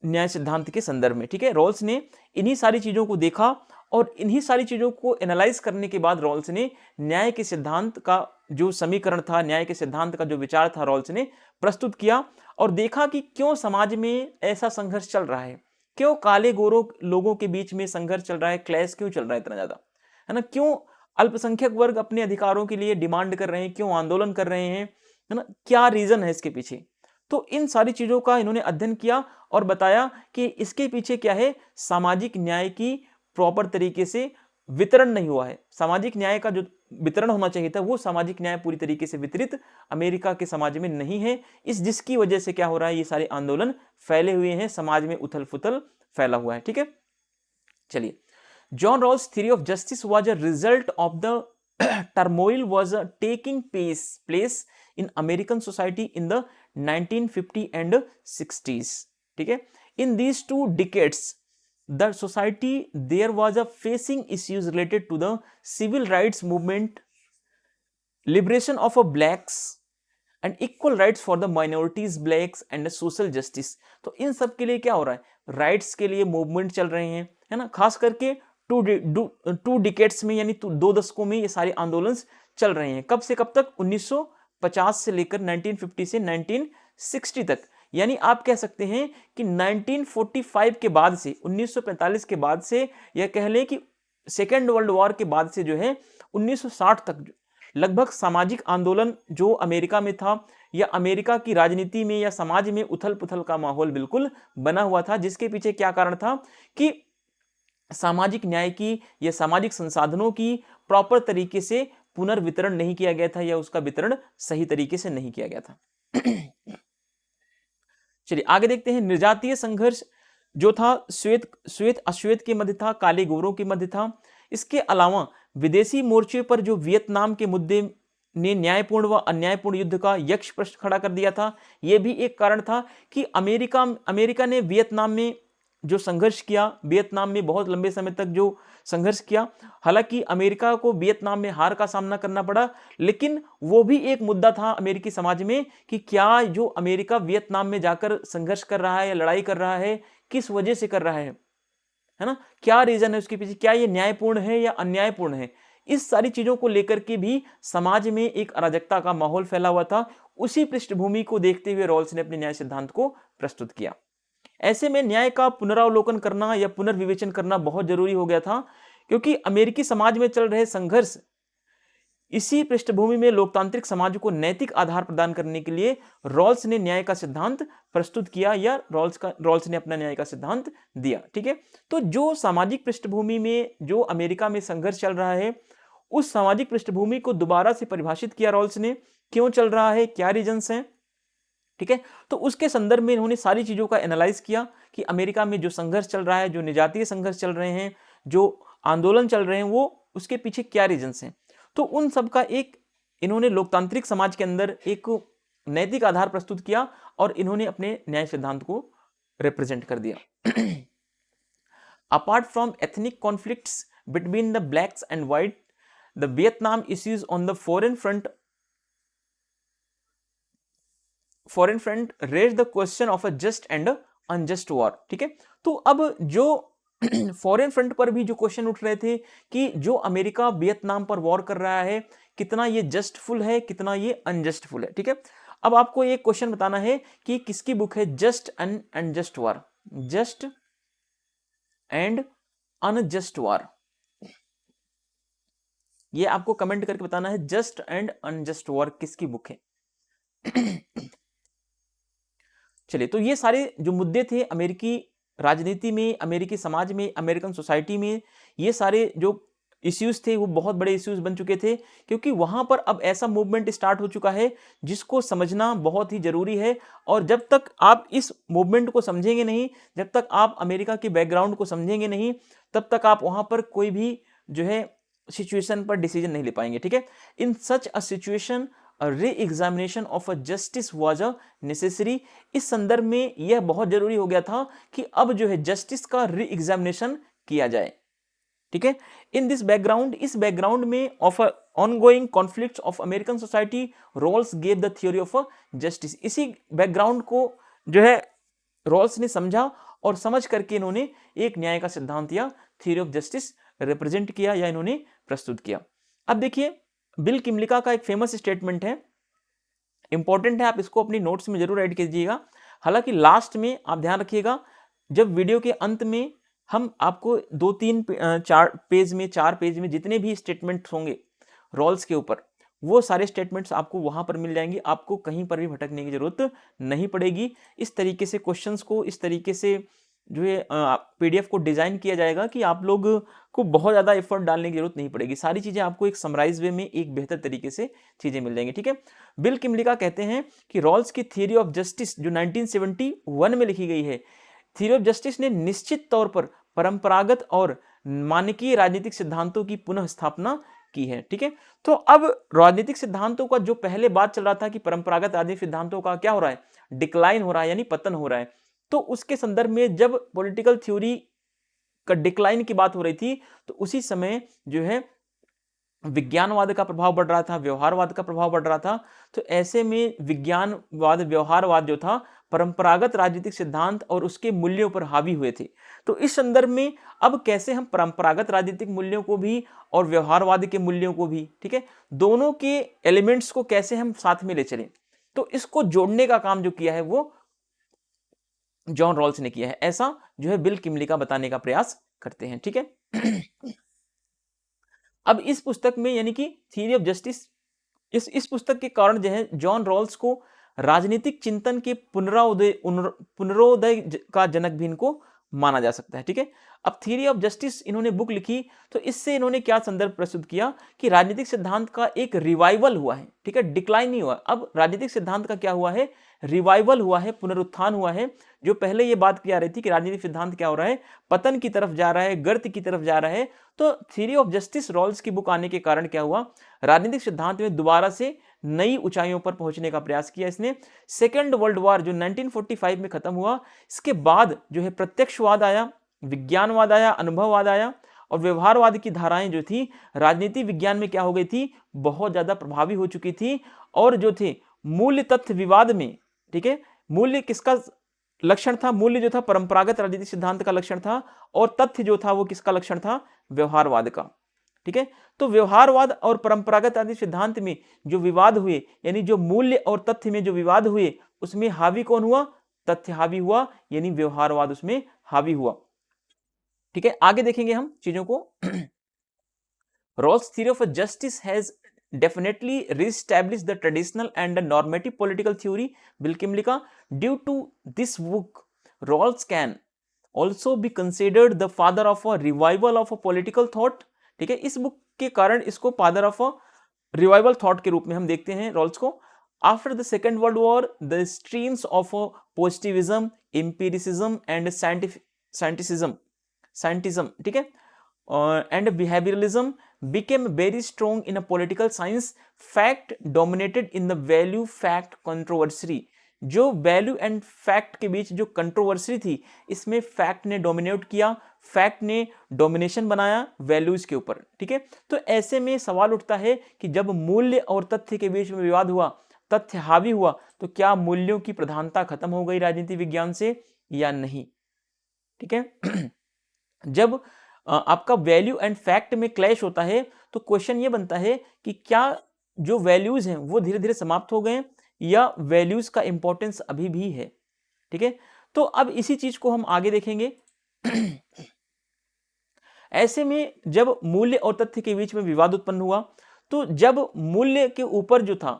न्याय सिद्धांत के संदर्भ में। ठीक है, रॉल्स ने इन्हीं सारी चीजों को देखा और इन्हीं सारी चीजों को एनालाइज करने के बाद रॉल्स ने न्याय के सिद्धांत का जो समीकरण था, न्याय के सिद्धांत का जो विचार था, रॉल्स ने प्रस्तुत किया और देखा कि क्यों समाज में ऐसा संघर्ष चल रहा है, क्यों काले गोरों लोगों के बीच में संघर्ष चल रहा है, क्लैश क्यों चल रहा है इतना ज्यादा, है ना, क्यों अल्पसंख्यक वर्ग अपने अधिकारों के लिए डिमांड कर रहे हैं, क्यों आंदोलन कर रहे हैं, है ना, क्या रीजन है इसके पीछे। तो इन सारी चीजों का इन्होंने अध्ययन किया और बताया कि इसके पीछे क्या है, सामाजिक न्याय की प्रॉपर तरीके से वितरण नहीं हुआ है। सामाजिक न्याय का जो वितरण होना चाहिए था वो सामाजिक न्याय पूरी तरीके से वितरित अमेरिका के समाज में नहीं है। इस जिसकी वजह से क्या हो रहा है, ये सारे आंदोलन फैले हुए हैं, समाज में उथल पुथल फैला हुआ है। ठीक है, चलिए, John Rawls' theory of justice was a result of the turmoil was taking place in American society in the 1950 and 60s. ठीक है, in these 2 decades the society there was a facing issues related to the civil rights movement, liberation of blacks and equal rights for the minorities, blacks and social justice. तो इन सब के लिए क्या हो रहा है, राइट्स के लिए मूवमेंट चल रहे हैं, है ना, खास करके 2 डिकेड्स में यानी 2 दशकों में ये सारे आंदोलन चल रहे हैं। कब से कब तक, 1950 से लेकर 1950 से 1960 तक। यानी आप कह सकते हैं कि 1945 के बाद से, 1945 के बाद से, या कह लें कि सेकेंड वर्ल्ड वॉर के बाद से जो है 1960 तक लगभग सामाजिक आंदोलन जो अमेरिका में था या अमेरिका की राजनीति में या समाज में उथल पुथल का माहौल बिल्कुल बना हुआ था, जिसके पीछे क्या कारण था कि सामाजिक न्याय की या सामाजिक संसाधनों की प्रॉपर तरीके से पुनर्वितरण नहीं किया गया था या उसका वितरण सही तरीके से नहीं किया गया था। चलिए आगे देखते हैं। निर्जातीय संघर्ष जो था श्वेत अश्वेत के मध्य था, काले गोरों के मध्य था। इसके अलावा विदेशी मोर्चे पर जो वियतनाम के मुद्दे ने न्यायपूर्ण व अन्यायपूर्ण युद्ध का यक्ष प्रश्न खड़ा कर दिया था, यह भी एक कारण था कि अमेरिका ने वियतनाम में जो संघर्ष किया, वियतनाम में बहुत लंबे समय तक जो संघर्ष किया, हालांकि अमेरिका को वियतनाम में हार का सामना करना पड़ा, लेकिन वो भी एक मुद्दा था अमेरिकी समाज में कि क्या जो अमेरिका वियतनाम में जाकर संघर्ष कर रहा है या लड़ाई कर रहा है, किस वजह से कर रहा है ना, क्या रीजन है उसके पीछे, क्या ये न्यायपूर्ण है या अन्यायपूर्ण है। इस सारी चीजों को लेकर के भी समाज में एक अराजकता का माहौल फैला हुआ था। उसी पृष्ठभूमि को देखते हुए रॉल्स ने अपने न्याय सिद्धांत को प्रस्तुत किया। ऐसे में न्याय का पुनरावलोकन करना या पुनर्विवेचन करना बहुत जरूरी हो गया था, क्योंकि अमेरिकी समाज में चल रहे संघर्ष इसी पृष्ठभूमि में लोकतांत्रिक समाज को नैतिक आधार प्रदान करने के लिए रॉल्स ने न्याय का सिद्धांत प्रस्तुत किया या रॉल्स ने अपना न्याय का सिद्धांत दिया। ठीक है, तो जो सामाजिक पृष्ठभूमि में जो अमेरिका में संघर्ष चल रहा है, उस सामाजिक पृष्ठभूमि को दोबारा से परिभाषित किया रॉल्स ने, क्यों चल रहा है, क्या रीजंस हैं। ठीक है, तो उसके संदर्भ में इन्होंने सारी चीजों का एनालाइज किया कि अमेरिका में जो संघर्ष चल रहा है, जो निजातीय संघर्ष चल रहे हैं, जो आंदोलन चल रहे हैं, वो उसके पीछे क्या रीजंस हैं। तो उन सब का एक इन्होंने लोकतांत्रिक समाज के अंदर एक नैतिक आधार प्रस्तुत किया और इन्होंने अपने न्याय सिद्धांत को रिप्रेजेंट कर दिया। Apart from ethnic conflicts between the blacks and white, the Vietnam issues on the foreign front raise the question of a just and unjust war. ठीक है, तो अब जो फॉरेन फ्रंट पर भी जो क्वेश्चन उठ रहे थे कि जो अमेरिका वियतनाम पर वॉर कर रहा है कितना ये जस्टफुल है, कितना ये अनजस्टफुल है। ठीक है, अब आपको ये क्वेश्चन बताना है कि किसकी बुक है just and unjust war, just and unjust war. ये आपको कमेंट करके बताना है जस्ट एंड अनजस्ट वॉर किसकी बुक है। चलिए, तो ये सारे जो मुद्दे थे अमेरिकी राजनीति में, अमेरिकी समाज में, अमेरिकन सोसाइटी में, ये सारे जो इश्यूज थे वो बहुत बड़े इश्यूज बन चुके थे, क्योंकि वहां पर अब ऐसा मूवमेंट स्टार्ट हो चुका है जिसको समझना बहुत ही जरूरी है। और जब तक आप इस मूवमेंट को समझेंगे नहीं, जब तक आप अमेरिका के बैकग्राउंड को समझेंगे नहीं, तब तक आप वहां पर कोई भी जो है सिचुएशन पर डिसीजन नहीं ले पाएंगे। ठीक है, in such a situation reexamination of a justice was a necessary. इस संदर्भ में यह बहुत जरूरी हो गया था कि अब जो है जस्टिस का री एग्जामिनेशन किया जाए। ठीक है, इन दिस बैकग्राउंड, इस बैकग्राउंड में of ongoing conflicts of American society, Rawls gave the theory of justice. इसी बैकग्राउंड को जो है रॉल्स ने समझा और समझ करके इन्होंने एक न्याय का सिद्धांत या थ्योरी ऑफ जस्टिस रिप्रेजेंट किया या इन्होंने प्रस्तुत किया। अब देखिए, बिल किमलिका का एक फेमस स्टेटमेंट है, इंपॉर्टेंट है, आप इसको अपनी नोट्स में जरूर ऐड कीजिएगा। हालांकि लास्ट में आप ध्यान रखिएगा, जब वीडियो के अंत में हम आपको 2-3 4 पेज में जितने भी स्टेटमेंट्स होंगे रॉल्स के ऊपर, वो सारे स्टेटमेंट्स आपको वहां पर मिल जाएंगे, आपको कहीं पर भी भटकने की जरूरत नहीं पड़ेगी। इस तरीके से क्वेश्चंस को, इस तरीके से जो है पीडीएफ को डिजाइन किया जाएगा कि आप लोग को बहुत ज्यादा एफर्ट डालने की जरूरत नहीं पड़ेगी। सारी चीजें आपको एक समराइज वे में एक बेहतर तरीके से चीजें मिल जाएंगी। ठीक है, बिल किमलिका कहते हैं कि रॉल्स की थियरी ऑफ जस्टिस जो 1971 में लिखी गई है, थियरी ऑफ जस्टिस ने निश्चित तौर पर परंपरागत और मानकीय राजनीतिक सिद्धांतों की पुनः स्थापना की है। ठीक है, तो अब राजनीतिक सिद्धांतों का जो पहले बात चल रहा था कि परंपरागत राजनीतिक सिद्धांतों का क्या हो रहा है, डिक्लाइन हो रहा है, यानी पतन हो रहा है, तो उसके संदर्भ में जब पॉलिटिकल थ्योरी का डिक्लाइन की बात हो रही थी, तो उसी समय जो है विज्ञानवाद का प्रभाव बढ़ रहा था, व्यवहारवाद का प्रभाव बढ़ रहा था। तो ऐसे में विज्ञानवाद, व्यवहारवाद जो था परंपरागत राजनीतिक सिद्धांत और उसके मूल्यों पर हावी हुए थे। तो इस संदर्भ में अब कैसे हम परंपरागत राजनीतिक मूल्यों को भी और व्यवहारवाद के मूल्यों को भी, ठीक है, दोनों के एलिमेंट्स को कैसे हम साथ में ले चलें, तो इसको जोड़ने का काम जो किया है वो जॉन रॉल्स ने किया है। ऐसा जो है बिल किमलिका बताने का प्रयास करते हैं। ठीक है, अब इस पुस्तक में यानी कि थ्योरी ऑफ जस्टिस, इस पुस्तक के कारण जो है जॉन रॉल्स को राजनीतिक चिंतन के पुनरोदय का जनक भी इनको माना जा सकता है। ठीक है, अब थ्योरी ऑफ जस्टिस इन्होंने बुक लिखी, तो इससे इन्होंने क्या संदर्भ प्रस्तुत किया कि राजनीतिक सिद्धांत का एक रिवाइवल हुआ है। ठीक है, डिक्लाइन नहीं हुआ, अब राजनीतिक सिद्धांत का क्या हुआ है, रिवाइवल हुआ है, पुनरुत्थान हुआ है। जो पहले ये बात की जा रही थी कि राजनीतिक सिद्धांत क्या हो रहा है, पतन की तरफ जा रहा है, गर्त की तरफ जा रहा है, तो थ्योरी ऑफ जस्टिस रॉल्स की बुक आने के कारण क्या हुआ, राजनीतिक सिद्धांत में दोबारा से नई ऊंचाइयों पर पहुंचने का प्रयास किया इसने। सेकेंड वर्ल्ड वॉर जो 1945 में खत्म हुआ, इसके बाद जो है प्रत्यक्षवाद आया, विज्ञानवाद आया, अनुभववाद आया, और व्यवहारवाद की धाराएं जो थी राजनीति विज्ञान में क्या हो गई थी, बहुत ज्यादा प्रभावी हो चुकी थी। और जो थे मूल्य तथ्य विवाद में, ठीक है, मूल्य किसका लक्षण था, मूल्य जो था परंपरागत राजनीतिक सिद्धांत का लक्षण था, और तथ्य जो था वो किसका लक्षण था, व्यवहारवाद का। ठीक है, तो व्यवहारवाद और परंपरागत राजनीतिक सिद्धांत में जो विवाद हुए, यानी जो मूल्य और तथ्य में जो विवाद हुए, उसमें हावी कौन हुआ, तथ्य हावी हुआ, यानी व्यवहारवाद उसमें हावी हुआ। ठीक है, आगे देखेंगे हम चीजों को। Rawls theory of justice has definitely reestablish the traditional and the normative political theory, Bill Kimmlicka. Due to this book, Rawls can also be considered the father of a revival of a political thought. ठीक है, इस book के कारण इसको father of a revival thought के रूप में हम देखते हैं रॉल्स को। After the second world war the streams of positivism, empiricism and scientism, ठीक है, and behavioralism became very strong in a political science. Fact dominated in the value fact controversy. जो वैल्यू एंड फैक्ट के बीच जो controversy थी, इसमें fact ने dominate किया, fact ने डोमिनेशन बनाया वैल्यूज के ऊपर। ठीक है, तो ऐसे में सवाल उठता है कि जब मूल्य और तथ्य के बीच में विवाद हुआ, तथ्य हावी हुआ, तो क्या मूल्यों की प्रधानता खत्म हो गई राजनीति विज्ञान से या नहीं? ठीक है जब आपका वैल्यू एंड फैक्ट में क्लैश होता है तो क्वेश्चन ये बनता है कि क्या जो वैल्यूज हैं वो धीरे धीरे समाप्त हो गए या वैल्यूज का इंपॉर्टेंस अभी भी है। ठीक है, तो अब इसी चीज को हम आगे देखेंगे। ऐसे में जब मूल्य और तथ्य के बीच में विवाद उत्पन्न हुआ, तो जब मूल्य के ऊपर जो था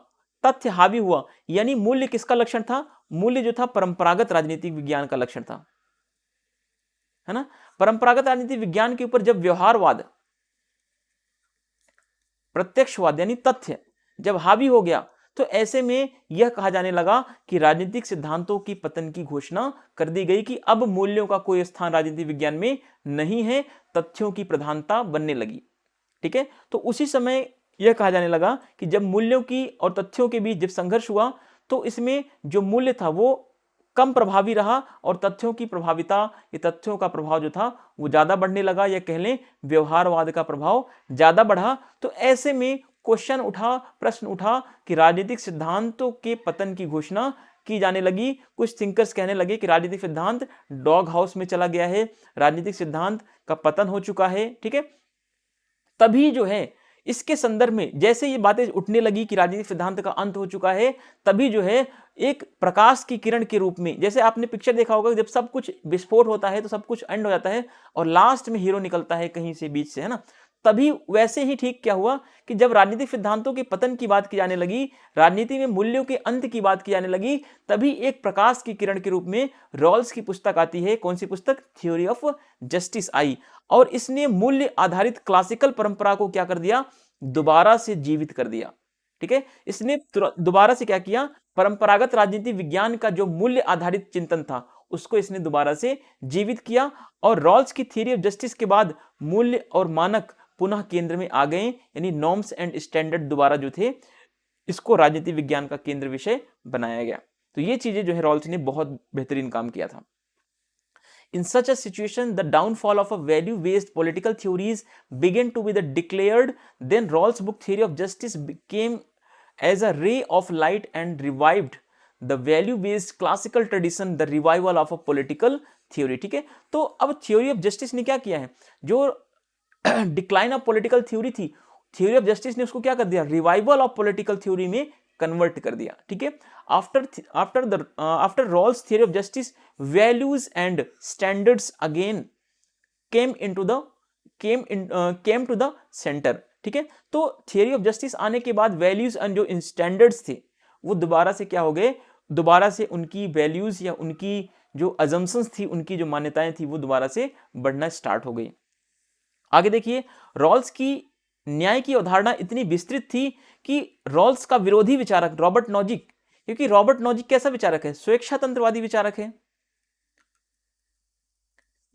तथ्य हावी हुआ, यानी मूल्य किसका लक्षण था? मूल्य जो था परंपरागत राजनीतिक विज्ञान का लक्षण था, है ना। परंपरागत राजनीतिक विज्ञान के ऊपर जब व्यवहारवाद, प्रत्यक्षवाद यानी तथ्य जब हावी हो गया, तो ऐसे में यह कहा जाने लगा कि राजनीतिक सिद्धांतों की पतन की घोषणा कर दी गई कि अब मूल्यों का कोई स्थान राजनीति विज्ञान में नहीं है, तथ्यों की प्रधानता बनने लगी। ठीक है, तो उसी समय यह कहा जाने लगा कि जब मूल्यों की और तथ्यों के बीच जब संघर्ष हुआ, तो इसमें जो मूल्य था वो कम प्रभावी रहा और तथ्यों की प्रभाविता, ये तथ्यों का प्रभाव जो था वो ज्यादा बढ़ने लगा, या कह लें व्यवहारवाद का प्रभाव ज्यादा बढ़ा। तो ऐसे में क्वेश्चन उठा, प्रश्न उठा कि राजनीतिक सिद्धांतों के पतन की घोषणा की जाने लगी। कुछ थिंकर्स कहने लगे कि राजनीतिक सिद्धांत डॉग हाउस में चला गया है, राजनीतिक सिद्धांत का पतन हो चुका है। ठीक है, तभी जो है इसके संदर्भ में जैसे ये बातें उठने लगी कि राजनीतिक सिद्धांत का अंत हो चुका है, तभी जो है एक प्रकाश की किरण के रूप में, जैसे आपने पिक्चर देखा होगा जब सब कुछ विस्फोट होता है तो सब कुछ एंड हो जाता है और लास्ट में हीरो निकलता है कहीं से बीच से, है ना। तभी वैसे ही ठीक क्या हुआ कि जब राजनीतिक सिद्धांतों के पतन की बात की जाने लगी, राजनीति में मूल्यों के अंत की बात की जाने लगी, तभी एक प्रकाश की किरण के रूप में रॉल्स की पुस्तक आती है। कौन सी पुस्तक? थ्योरी ऑफ जस्टिस आई, और इसने मूल्य आधारित क्लासिकल परंपरा को क्या कर दिया? दोबारा से जीवित कर दिया। ठीक है, इसने दोबारा से क्या किया? परंपरागत राजनीति विज्ञान का जो मूल्य आधारित चिंतन था उसको इसने दोबारा से जीवित किया, और रॉल्स की थ्योरी ऑफ जस्टिस के बाद मूल्य और मानक पुनः केंद्र में आ गए, यानी नॉर्म्स एंड स्टैंडर्ड दोबारा जो थे इसको राजनीति विज्ञान का केंद्र विषय बनाया गया। तो ये चीजें जो है रॉल्स ने बहुत बेहतरीन काम किया था। In such a situation, the downfall of a value-based political theories began to be declared. Then Rawls' book Theory of Justice became as a ray of light and revived the value-based classical tradition, the revival of a political theory. ठीक है, तो अब theory of justice ने क्या किया है? जो decline of political theory थी, थ्योरी ऑफ जस्टिस ने उसको क्या कर दिया? रिवाइवल ऑफ पॉलिटिकल थ्योरी में कन्वर्ट कर दिया। ठीक है, after Rawls theory of justice, values and standards again came to the centre. ठीक है, तो थ्योरी ऑफ जस्टिस आने के बाद वैल्यूज एंड जो स्टैंडर्ड्स थे वो दोबारा से क्या हो गए? दोबारा से उनकी वैल्यूज या उनकी जो अजम्पशंस थी, उनकी जो मान्यताएं थी वो दोबारा से बढ़ना स्टार्ट हो गई। आगे देखिए, रॉल्स की न्याय की अवधारणा इतनी विस्तृत थी कि रॉल्स का विरोधी विचारक रॉबर्ट नॉजिक, क्योंकि रॉबर्ट नॉजिक कैसा विचारक है? स्वेच्छातंत्रवादी विचारक है,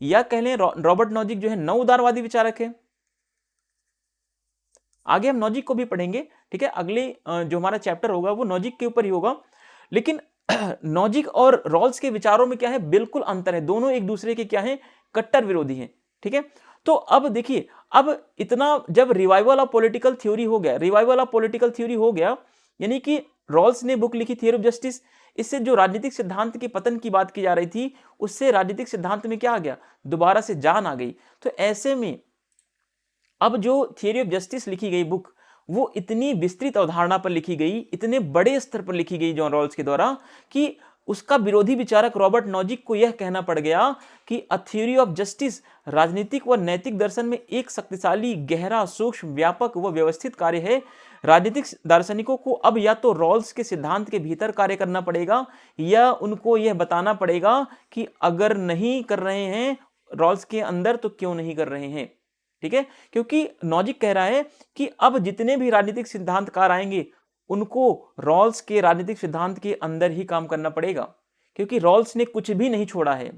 या कह लें रॉबर्ट नॉजिक जो है नव उदारवादी विचारक है। आगे हम नॉजिक को भी पढ़ेंगे। ठीक है, अगले जो हमारा चैप्टर होगा वो नॉजिक के ऊपर ही होगा। लेकिन नॉजिक और रॉल्स के विचारों में क्या है? बिल्कुल अंतर है, दोनों एक दूसरे के क्या है? कट्टर विरोधी हैं। ठीक है, तो अब देखिए, अब इतना जब रिवाइवल ऑफ पॉलिटिकल थ्योरी हो गया, रिवाइवल ऑफ पॉलिटिकल थ्योरी हो गया, यानी कि रॉल्स ने बुक लिखी थ्योरी ऑफ जस्टिस, इससे जो राजनीतिक सिद्धांत के पतन की बात की जा रही थी उससे राजनीतिक सिद्धांत में क्या आ गया? दोबारा से जान आ गई। तो ऐसे में अब जो थ्योरी ऑफ जस्टिस लिखी गई बुक, वो इतनी विस्तृत अवधारणा पर लिखी गई, इतने बड़े स्तर पर लिखी गई जॉन रॉल्स के द्वारा, कि उसका विरोधी विचारक रॉबर्ट नॉजिक को यह कहना पड़ गया कि अ थ्योरी ऑफ जस्टिस राजनीतिक व नैतिक दर्शन में एक शक्तिशाली, गहरा, सूक्ष्म, व्यापक व व्यवस्थित कार्य है। राजनीतिक दार्शनिकों को अब या तो रॉल्स के सिद्धांत के भीतर कार्य करना पड़ेगा, या उनको यह बताना पड़ेगा कि अगर नहीं कर रहे हैं रॉल्स के अंदर तो क्यों नहीं कर रहे हैं। ठीक है, क्योंकि नॉजिक कह रहा है कि अब जितने भी राजनीतिक सिद्धांतकार आएंगे उनको रॉल्स के राजनीतिक सिद्धांत के अंदर ही काम करना पड़ेगा, क्योंकि रॉल्स ने कुछ भी नहीं छोड़ा है।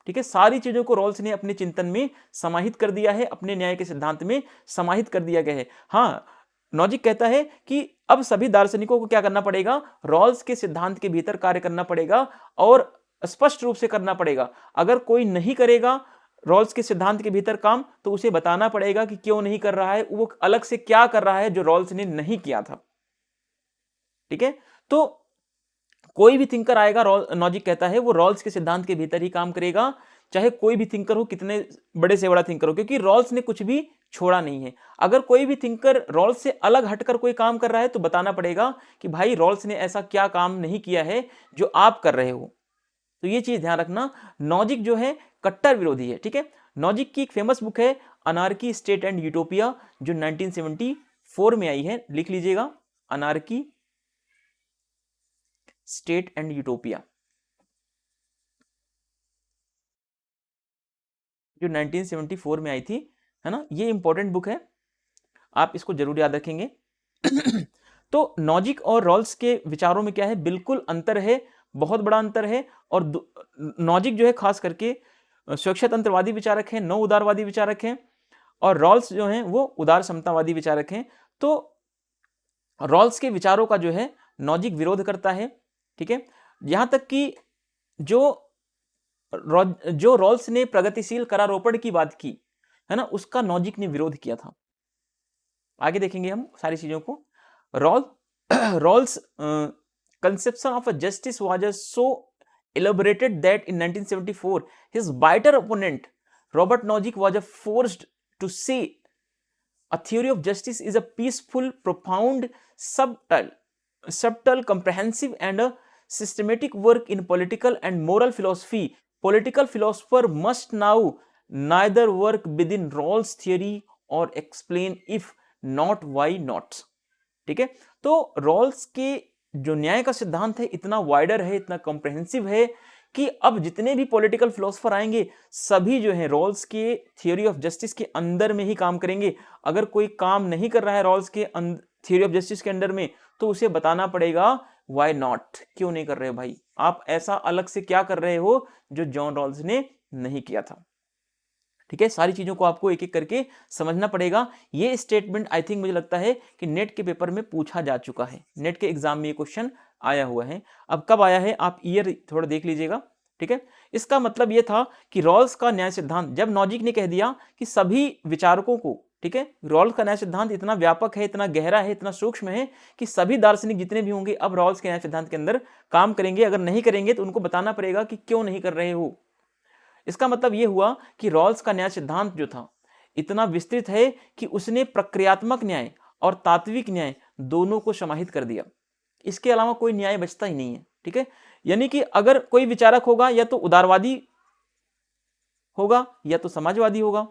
ठीक है, सारी चीजों को रॉल्स ने अपने चिंतन में समाहित कर दिया है, अपने न्याय के सिद्धांत में समाहित कर दिया गया है। हाँ, नॉजिक कहता है कि अब सभी दार्शनिकों को क्या करना पड़ेगा, रॉल्स के सिद्धांत के भीतर कार्य करना पड़ेगा और स्पष्ट रूप से करना पड़ेगा। अगर कोई नहीं करेगा रॉल्स के सिद्धांत के भीतर काम, तो उसे बताना पड़ेगा कि क्यों नहीं कर रहा है, वो अलग से क्या कर रहा है जो रॉल्स ने नहीं किया था। ठीक है, तो कोई भी थिंकर आएगा, नॉजिक कहता है, वो रॉल्स के सिद्धांत के भीतर ही काम करेगा, चाहे कोई भी थिंकर हो, कितने बड़े से बड़ा थिंकर हो, क्योंकि रॉल्स ने कुछ भी छोड़ा नहीं है। अगर कोई भी थिंकर रॉल्स से अलग हटकर कोई काम कर रहा है, तो बताना पड़ेगा कि भाई रॉल्स ने ऐसा क्या काम नहीं किया है जो आप कर रहे हो। तो ये चीज ध्यान रखना, नॉजिक जो है कट्टर विरोधी है। ठीक है, नॉजिक की एक फेमस बुक है अनार्की, स्टेट एंड यूटोपिया, जो 1974 में आई है। लिख लीजिएगा, अनार्की, स्टेट एंड यूटोपिया, जो 1974 में आई थी, है ना। ये इंपॉर्टेंट बुक है, आप इसको जरूर याद रखेंगे। तो नॉजिक और रॉल्स के विचारों में क्या है, बिल्कुल अंतर है, बहुत बड़ा अंतर है। और नॉजिक जो है खास करके स्वच्छतंत्रवादी विचारक हैं, नव उदारवादी विचारक हैं, और रॉल्स जो हैं वो उदार समतावादी विचारक हैं। तो रॉल्स के विचारों का जो है नॉजिक विरोध करता है। ठीक है, यहां तक कि जो रॉल्स ने प्रगतिशील करारोपण की बात की है ना, उसका नॉजिक ने विरोध किया था। आगे देखेंगे हम सारी चीजों को। Rawls conception of a justice was so elaborated that in 1974 his bitter opponent Robert Nozick was forced to say a theory of justice is a peaceful, profound, subtle, comprehensive and a systematic work in political and moral philosophy. Political philosopher must now neither work within Rawls theory or explain if not why not. ठीक है, तो Rawls के जो न्याय का सिद्धांत है इतना वाइडर है, इतना कॉम्प्रहेंसिव है कि अब जितने भी पॉलिटिकल फिलोसोफर आएंगे सभी जो है रॉल्स के थियोरी ऑफ जस्टिस के अंदर में ही काम करेंगे। अगर कोई काम नहीं कर रहा है रॉल्स के थियोरी ऑफ जस्टिस के अंदर में, तो उसे बताना पड़ेगा व्हाई नॉट, क्यों नहीं कर रहे भाई, आप ऐसा अलग से क्या कर रहे हो जो जॉन रॉल्स ने नहीं किया था। ठीक है, सारी चीजों को आपको एक एक करके समझना पड़ेगा। ये स्टेटमेंट आई थिंक मुझे लगता है कि नेट के पेपर में पूछा जा चुका है, नेट के एग्जाम में ये क्वेश्चन आया हुआ है। अब कब आया है आप ईयर थोड़ा देख लीजिएगा। ठीक है, इसका मतलब ये था कि रॉल्स का न्याय सिद्धांत, जब नॉजिक ने कह दिया कि सभी विचारकों को, ठीक है, रॉल्स का न्याय सिद्धांत इतना व्यापक है, इतना गहरा है, इतना सूक्ष्म है कि सभी दार्शनिक जितने भी होंगे अब रॉल्स के न्याय सिद्धांत के अंदर काम करेंगे। अगर नहीं करेंगे तो उनको बताना पड़ेगा कि क्यों नहीं कर रहे हो। इसका मतलब यह हुआ कि रॉल्स का न्याय सिद्धांत जो था इतना विस्तृत है कि उसने प्रक्रियात्मक न्याय और तात्विक न्याय दोनों को समाहित कर दिया। इसके अलावा कोई न्याय बचता ही नहीं है। ठीक है, यानी कि अगर कोई विचारक होगा या तो उदारवादी होगा या तो समाजवादी होगा,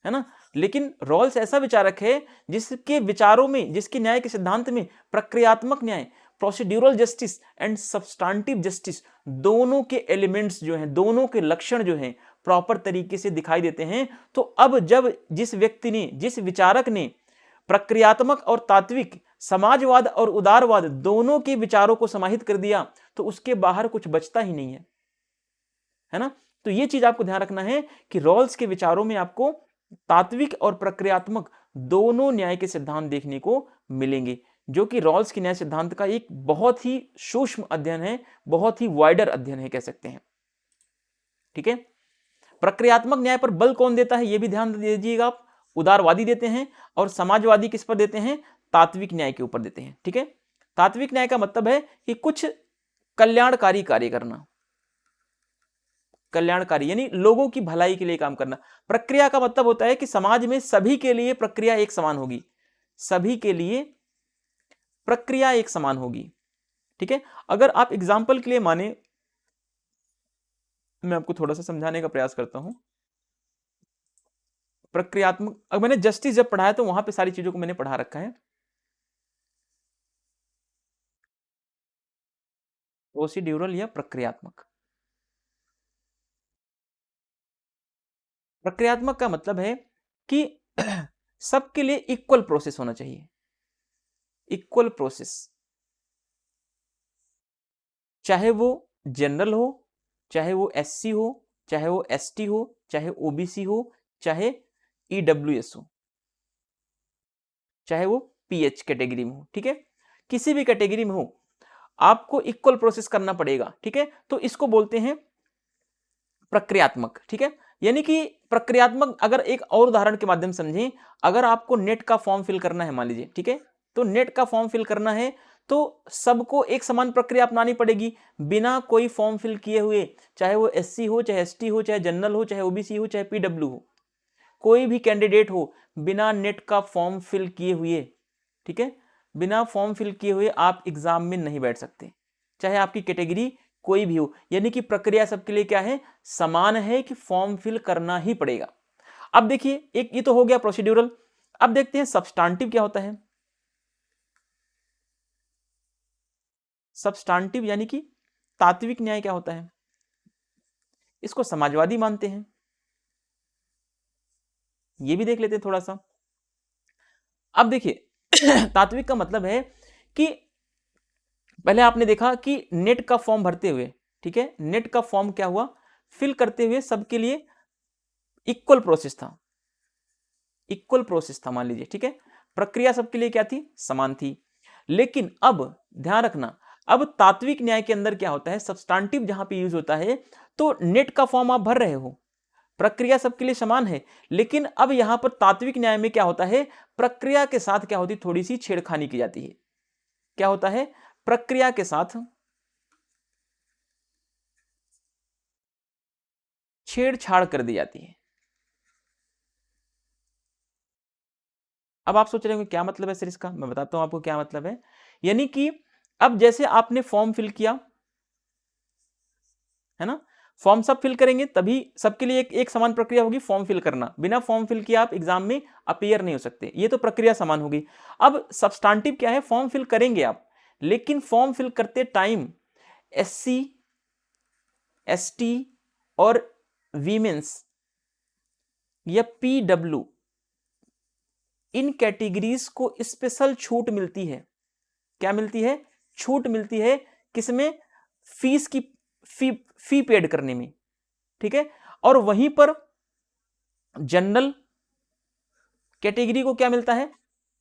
है ना। लेकिन रॉल्स ऐसा विचारक है जिसके विचारों में, जिसके न्याय के सिद्धांत में प्रक्रियात्मक न्याय, procedural justice and substantive justice, दोनों के एलिमेंट्स जो हैं, दोनों के लक्षण जो हैं प्रॉपर तरीके से दिखाई देते हैं। तो अब जब जिस व्यक्ति ने, जिस विचारक ने प्रक्रियात्मक और तात्विक, समाजवाद और उदारवाद दोनों के विचारों को समाहित कर दिया, तो उसके बाहर कुछ बचता ही नहीं है ना। तो यह चीज आपको ध्यान रखना है कि रॉल्स के विचारों में आपको तात्विक और प्रक्रियात्मक दोनों न्याय के सिद्धांत देखने को मिलेंगे, जो कि रॉल्स के न्याय सिद्धांत का एक बहुत ही सूक्ष्म अध्ययन है, बहुत ही वाइडर अध्ययन है कह सकते हैं। ठीक है, प्रक्रियात्मक न्याय पर बल कौन देता है यह भी ध्यान दीजिएगा आप। उदारवादी देते हैं और समाजवादी किस पर देते हैं, तात्विक न्याय के ऊपर देते हैं। ठीक है, तात्विक न्याय का मतलब है कि कुछ कल्याणकारी कार्य करना, कल्याणकारी यानी लोगों की भलाई के लिए काम करना। प्रक्रिया का मतलब होता है कि समाज में सभी के लिए प्रक्रिया एक समान होगी, सभी के लिए प्रक्रिया एक समान होगी। ठीक है, अगर आप एग्जाम्पल के लिए माने, मैं आपको थोड़ा सा समझाने का प्रयास करता हूं। प्रक्रियात्मक, अब मैंने जस्टिस जब पढ़ा है तो वहां पे सारी चीजों को मैंने पढ़ा रखा है। प्रोसीड्यूरल या प्रक्रियात्मक, प्रक्रियात्मक का मतलब है कि सबके लिए इक्वल प्रोसेस होना चाहिए, इक्वल प्रोसेस, चाहे वो जनरल हो, चाहे वो एससी हो, चाहे वो एसटी हो, चाहे ओबीसी हो, चाहे ईडब्ल्यूएस हो, चाहे वो पीएच कैटेगरी में हो, ठीक है, किसी भी कैटेगरी में हो आपको इक्वल प्रोसेस करना पड़ेगा, ठीक है। तो इसको बोलते हैं प्रक्रियात्मक, ठीक है। यानी कि प्रक्रियात्मक, अगर एक और उदाहरण के माध्यम समझें, अगर आपको नेट का फॉर्म फिल करना है मान लीजिए, ठीक है, तो नेट का फॉर्म फिल करना है तो सबको एक समान प्रक्रिया अपनानी पड़ेगी, बिना कोई फॉर्म फिल किए हुए, चाहे वो एससी हो, चाहे एसटी हो, चाहे जनरल हो, चाहे ओबीसी हो, चाहे पीडब्ल्यू हो, कोई भी कैंडिडेट हो, बिना नेट का फॉर्म फिल किए हुए, ठीक है, बिना फॉर्म फिल किए हुए आप एग्जाम में नहीं बैठ सकते, चाहे आपकी कैटेगरी कोई भी हो। यानी कि प्रक्रिया सबके लिए क्या है, समान है कि फॉर्म फिल करना ही पड़ेगा। अब देखिए, एक ये तो हो गया प्रोसीड्यूरल। अब देखते हैं सब्सटैंटिव क्या होता है। सब्सटैंटिव यानी कि तात्विक न्याय क्या होता है, इसको समाजवादी मानते हैं, ये भी देख लेते हैं थोड़ा सा। अब देखिए तात्विक का मतलब है कि पहले आपने देखा कि नेट का फॉर्म भरते हुए, ठीक है, नेट का फॉर्म क्या हुआ, फिल करते हुए सबके लिए इक्वल प्रोसेस था, इक्वल प्रोसेस था मान लीजिए, ठीक है, प्रक्रिया सबके लिए क्या थी, समान थी। लेकिन अब ध्यान रखना, अब तात्विक न्याय के अंदर क्या होता है, सब्सटैंटिव जहां पे यूज होता है, तो नेट का फॉर्म आप भर रहे हो, प्रक्रिया सबके लिए समान है, लेकिन अब यहां पर तात्विक न्याय में क्या होता है, प्रक्रिया के साथ क्या होती है, थोड़ी सी छेड़खानी की जाती है। क्या होता है, प्रक्रिया के साथ छेड़छाड़ कर दी जाती है। अब आप सोच रहे होंगे क्या मतलब है सर इसका, मैं बताता हूं आपको क्या मतलब है। यानी कि अब जैसे आपने फॉर्म फिल किया है ना, फॉर्म सब फिल करेंगे तभी सबके लिए एक समान प्रक्रिया होगी फॉर्म फिल करना, बिना फॉर्म फिल किए आप एग्जाम में अपीयर नहीं हो सकते, ये तो प्रक्रिया समान होगी। अब सब्सटैंटिव क्या है, फॉर्म फिल करेंगे आप, लेकिन फॉर्म फिल करते टाइम एससी, एसटी और वीमेंस या पीडब्ल्यू, इन कैटेगरीज को स्पेशल छूट मिलती है। क्या मिलती है, छूट मिलती है, किसमें, फीस की, फी पेड करने में, ठीक है। और वहीं पर जनरल कैटेगरी को क्या मिलता है,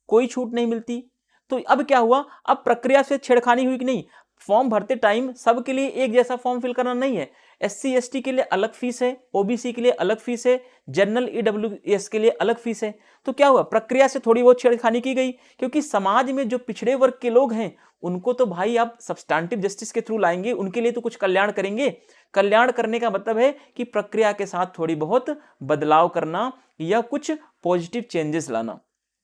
कोई छूट नहीं मिलती। तो अब क्या हुआ, अब प्रक्रिया से छेड़खानी हुई कि नहीं, फॉर्म भरते टाइम सबके लिए एक जैसा फॉर्म फिल करना नहीं है, एससी एसटी के लिए अलग फीस है, ओबीसी के लिए अलग फीस है, जनरल ईडब्ल्यूएस के लिए अलग फीस है। तो क्या हुआ, प्रक्रिया से थोड़ी बहुत छेड़खानी की गई, क्योंकि समाज में जो पिछड़े वर्ग के लोग हैं उनको तो भाई आप सब्सटैंटिव जस्टिस के थ्रू लाएंगे, उनके लिए तो कुछ कल्याण करेंगे। कल्याण करने का मतलब है कि प्रक्रिया के साथ थोड़ी बहुत बदलाव करना या कुछ पॉजिटिव चेंजेस लाना,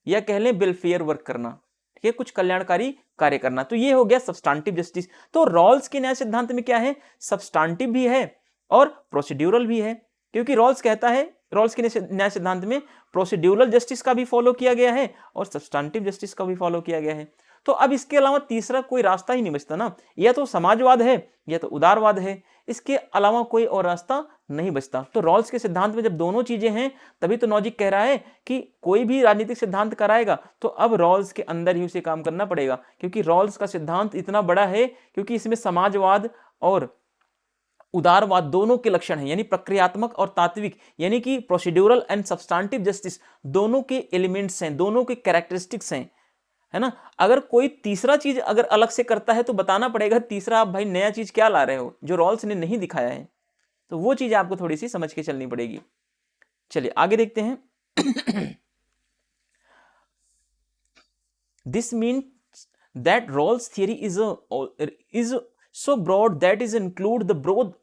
या कह लें वेलफेयर वर्क करना, ठीक है, कुछ कल्याणकारी कार्य करना। तो ये हो गया सब्सटैंटिव जस्टिस। तो रॉल्स के न्याय सिद्धांत में क्या है, सब्सटैंटिव भी है और प्रोसीड्यूरल भी है, क्योंकि रॉल्स कहता है, रॉल्स के न्याय सिद्धांत में प्रोसीड्यूरल जस्टिस का भी फॉलो किया गया है और सब्सटैंटिव जस्टिस का भी फॉलो किया गया है। तो अब इसके अलावा तीसरा कोई रास्ता ही नहीं बचता ना, या तो समाजवाद है या तो उदारवाद है, इसके अलावा कोई और रास्ता नहीं बचता। तो रॉल्स के सिद्धांत में जब दोनों चीजें हैं, तभी तो लॉजिक कह रहा है कि कोई भी राजनीतिक सिद्धांत कराएगा तो अब रॉल्स के अंदर ही उसे काम करना पड़ेगा, क्योंकि रॉल्स का सिद्धांत इतना बड़ा है, क्योंकि इसमें समाजवाद और उदारवाद दोनों के लक्षण हैं, यानी प्रक्रियात्मक और तात्विक, यानी कि प्रोसीड्यूरल एंड सब्सटैंटिव जस्टिस दोनों के एलिमेंट्स हैं, दोनों के कैरेक्टरिस्टिक्स हैं, है ना। अगर कोई तीसरा चीज अगर अलग से करता है तो बताना पड़ेगा तीसरा आप भाई नया चीज क्या ला रहे हो जो रॉल्स ने नहीं दिखाया है, तो वो चीज आपको थोड़ी सी समझ के चलनी पड़ेगी। चलिए आगे देखते हैं। This mean that Rawls theory is so broad that is include the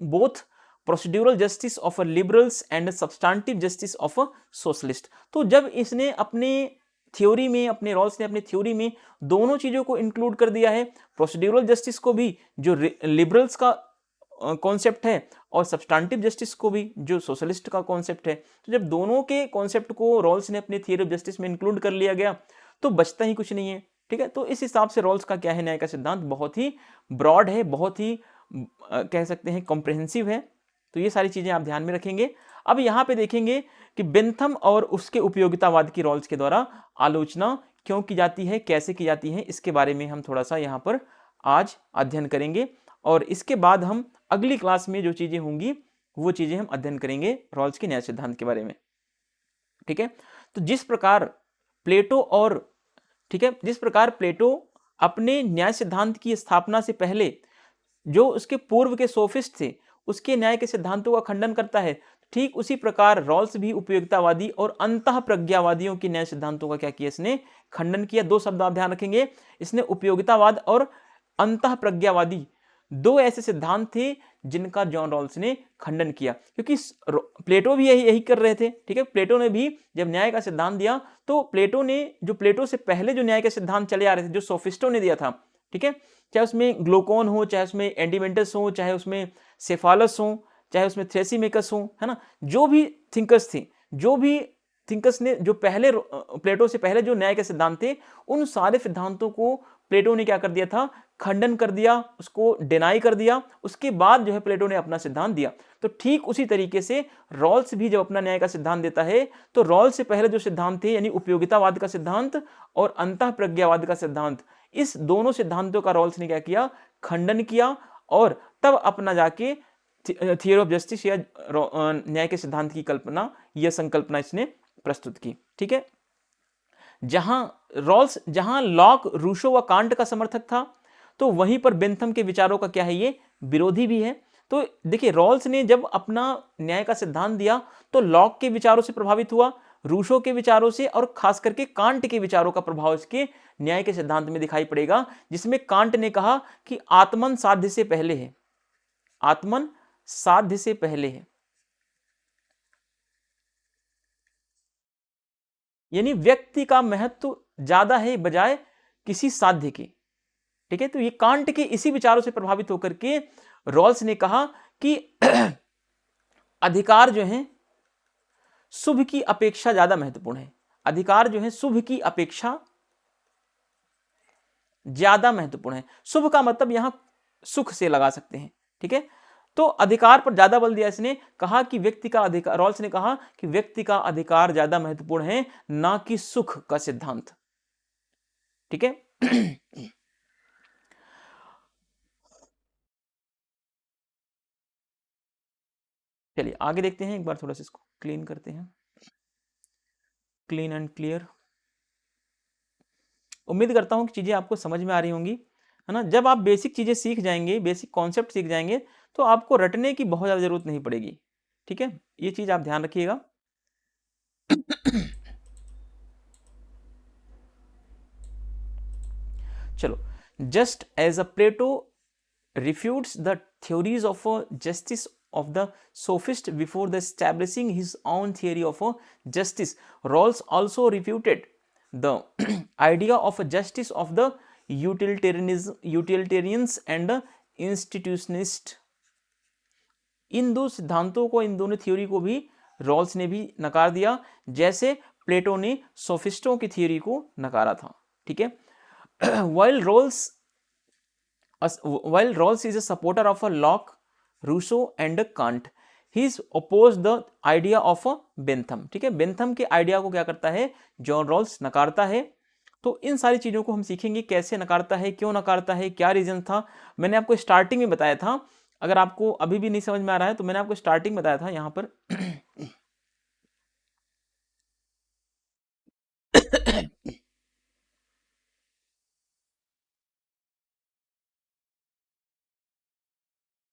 both procedural justice of a liberals and a substantive justice of a socialist। तो जब इसने अपने थ्योरी में, अपने रॉल्स ने अपने थ्योरी में दोनों चीजों को इंक्लूड कर दिया है, प्रोसीड्यूरल जस्टिस को भी जो लिबरल्स का कॉन्सेप्ट है और सब्सटैंटिव जस्टिस को भी जो सोशलिस्ट का कॉन्सेप्ट है, तो जब दोनों के कॉन्सेप्ट को रॉल्स ने अपने थियरी ऑफ जस्टिस में इंक्लूड कर लिया गया तो बचता ही कुछ नहीं है, ठीक है। तो इस हिसाब से रॉल्स का क्या है, न्याय का सिद्धांत बहुत ही ब्रॉड है, बहुत ही कह सकते हैं कॉम्प्रिहेंसिव है। तो ये सारी चीजें आप ध्यान में रखेंगे। अब यहाँ पे देखेंगे कि बेंथम और उसके उपयोगितावाद की रॉल्स के द्वारा आलोचना क्यों की जाती है, कैसे की जाती है, इसके बारे में हम थोड़ा सा यहाँ पर आज अध्ययन करेंगे, और इसके बाद हम अगली क्लास में जो चीजें होंगी वो चीजें हम अध्ययन करेंगे रॉल्स के न्याय सिद्धांत के बारे में, ठीक है। तो जिस प्रकार प्लेटो और ठीक है। जिस प्रकार प्लेटो अपने न्याय सिद्धांत की स्थापना से पहले जो उसके पूर्व के सोफिस्ट थे उसके न्याय के सिद्धांतों का खंडन करता है, ठीक उसी प्रकार रॉल्स भी उपयोगितावादी और अंतः प्रज्ञावादियों के न्याय सिद्धांतों का क्या किया, इसने खंडन किया। दो शब्द आप ध्यान रखेंगे, इसने उपयोगितावाद और अंतः प्रज्ञावादी दो ऐसे सिद्धांत थे जिनका जॉन रॉल्स ने खंडन किया, क्योंकि प्लेटो भी यही कर रहे थे। ठीक है, प्लेटो ने भी जब न्याय का सिद्धांत दिया तो प्लेटो से पहले जो न्याय के सिद्धांत चले आ रहे थे, जो सोफिस्टों ने दिया था, ठीक है, चाहे उसमें ग्लूकोन हो, चाहे उसमें एंडीमेंटस हो, चाहे उसमें सेफालस हो, चाहे उसमें थ्रेसिमेकस हो, है ना, जो भी थिंकर्स ने जो पहले प्लेटो से पहले जो न्याय के सिद्धांत थे, उन सारे सिद्धांतों को प्लेटो ने क्या कर दिया था, खंडन कर दिया, उसको डिनाई कर दिया। उसके बाद जो है प्लेटो ने अपना सिद्धांत दिया। तो ठीक उसी तरीके से रॉल्स भी जब अपना न्याय का सिद्धांत देता है तो रॉल्स से पहले जो सिद्धांत थे यानी उपयोगितावाद का सिद्धांत और अंतः प्रज्ञावाद का सिद्धांत, इस दोनों सिद्धांतों का रॉल्स ने क्या किया, खंडन किया, और तब अपना जाके थियरी ऑफ जस्टिस या न्याय के सिद्धांत की कल्पना या संकल्पना इसने प्रस्तुत की। ठीक है, जहां लॉक, रूसो व कांट का समर्थक था, तो वहीं पर बेंथम के विचारों का क्या है, ये विरोधी भी है। तो देखिए, रॉल्स ने जब अपना न्याय का सिद्धांत दिया तो लॉक के विचारों से प्रभावित हुआ, रूसो के विचारों से, और खास करके कांट के विचारों का प्रभाव इसके न्याय के सिद्धांत में दिखाई पड़ेगा, जिसमें कांट ने कहा कि आत्मन साध्य से पहले है, आत्मन साध्य से पहले है, यानी व्यक्ति का महत्व ज्यादा है बजाय किसी साध्य के। ठीक है, तो ये कांट के इसी विचारों से प्रभावित होकर के रॉल्स ने कहा कि अधिकार जो है शुभ की अपेक्षा ज्यादा महत्वपूर्ण है, अधिकार जो है शुभ की अपेक्षा ज्यादा महत्वपूर्ण है। शुभ का मतलब यहां सुख से लगा सकते हैं। ठीक है, तो अधिकार पर ज्यादा बल दिया इसने, कहा कि व्यक्ति का अधिकार, रॉल्स ने कहा कि व्यक्ति का अधिकार ज्यादा महत्वपूर्ण है, ना कि सुख का सिद्धांत। ठीक है, चलिए आगे देखते हैं, एक बार थोड़ा सा इसको क्लीन करते हैं, क्लीन एंड क्लियर। उम्मीद करता हूं कि चीजें आपको समझ में आ रही होंगी, है ना। जब आप बेसिक चीजें सीख जाएंगे, बेसिक कॉन्सेप्ट सीख जाएंगे, तो आपको रटने की बहुत ज्यादा जरूरत नहीं पड़ेगी। ठीक है, ये चीज आप ध्यान रखिएगा। चलो, just as a Plato refutes the theories of justice of the sophist before the establishing his own theory of justice, Rawls also refuted the idea of justice of the utilitarians and institutionalists. इन दो सिद्धांतों को, इन दोनों theory को भी Rawls ने भी नकार दिया, जैसे प्लेटो ने सोफिस्टों की थ्योरी को नकारा था। ठीक है, while Rawls is a supporter of a Locke, Rousseau and Kant, he is opposed the idea of a Bentham. ठीक है, बेंथम के आइडिया को क्या करता है, जॉन रॉल्स नकारता है। तो इन सारी चीजों को हम सीखेंगे, कैसे नकारता है, क्यों नकारता है, क्या रीजन था। मैंने आपको स्टार्टिंग में बताया था, अगर आपको अभी भी नहीं समझ में आ रहा है तो मैंने आपको स्टार्टिंग में बताया था यहां पर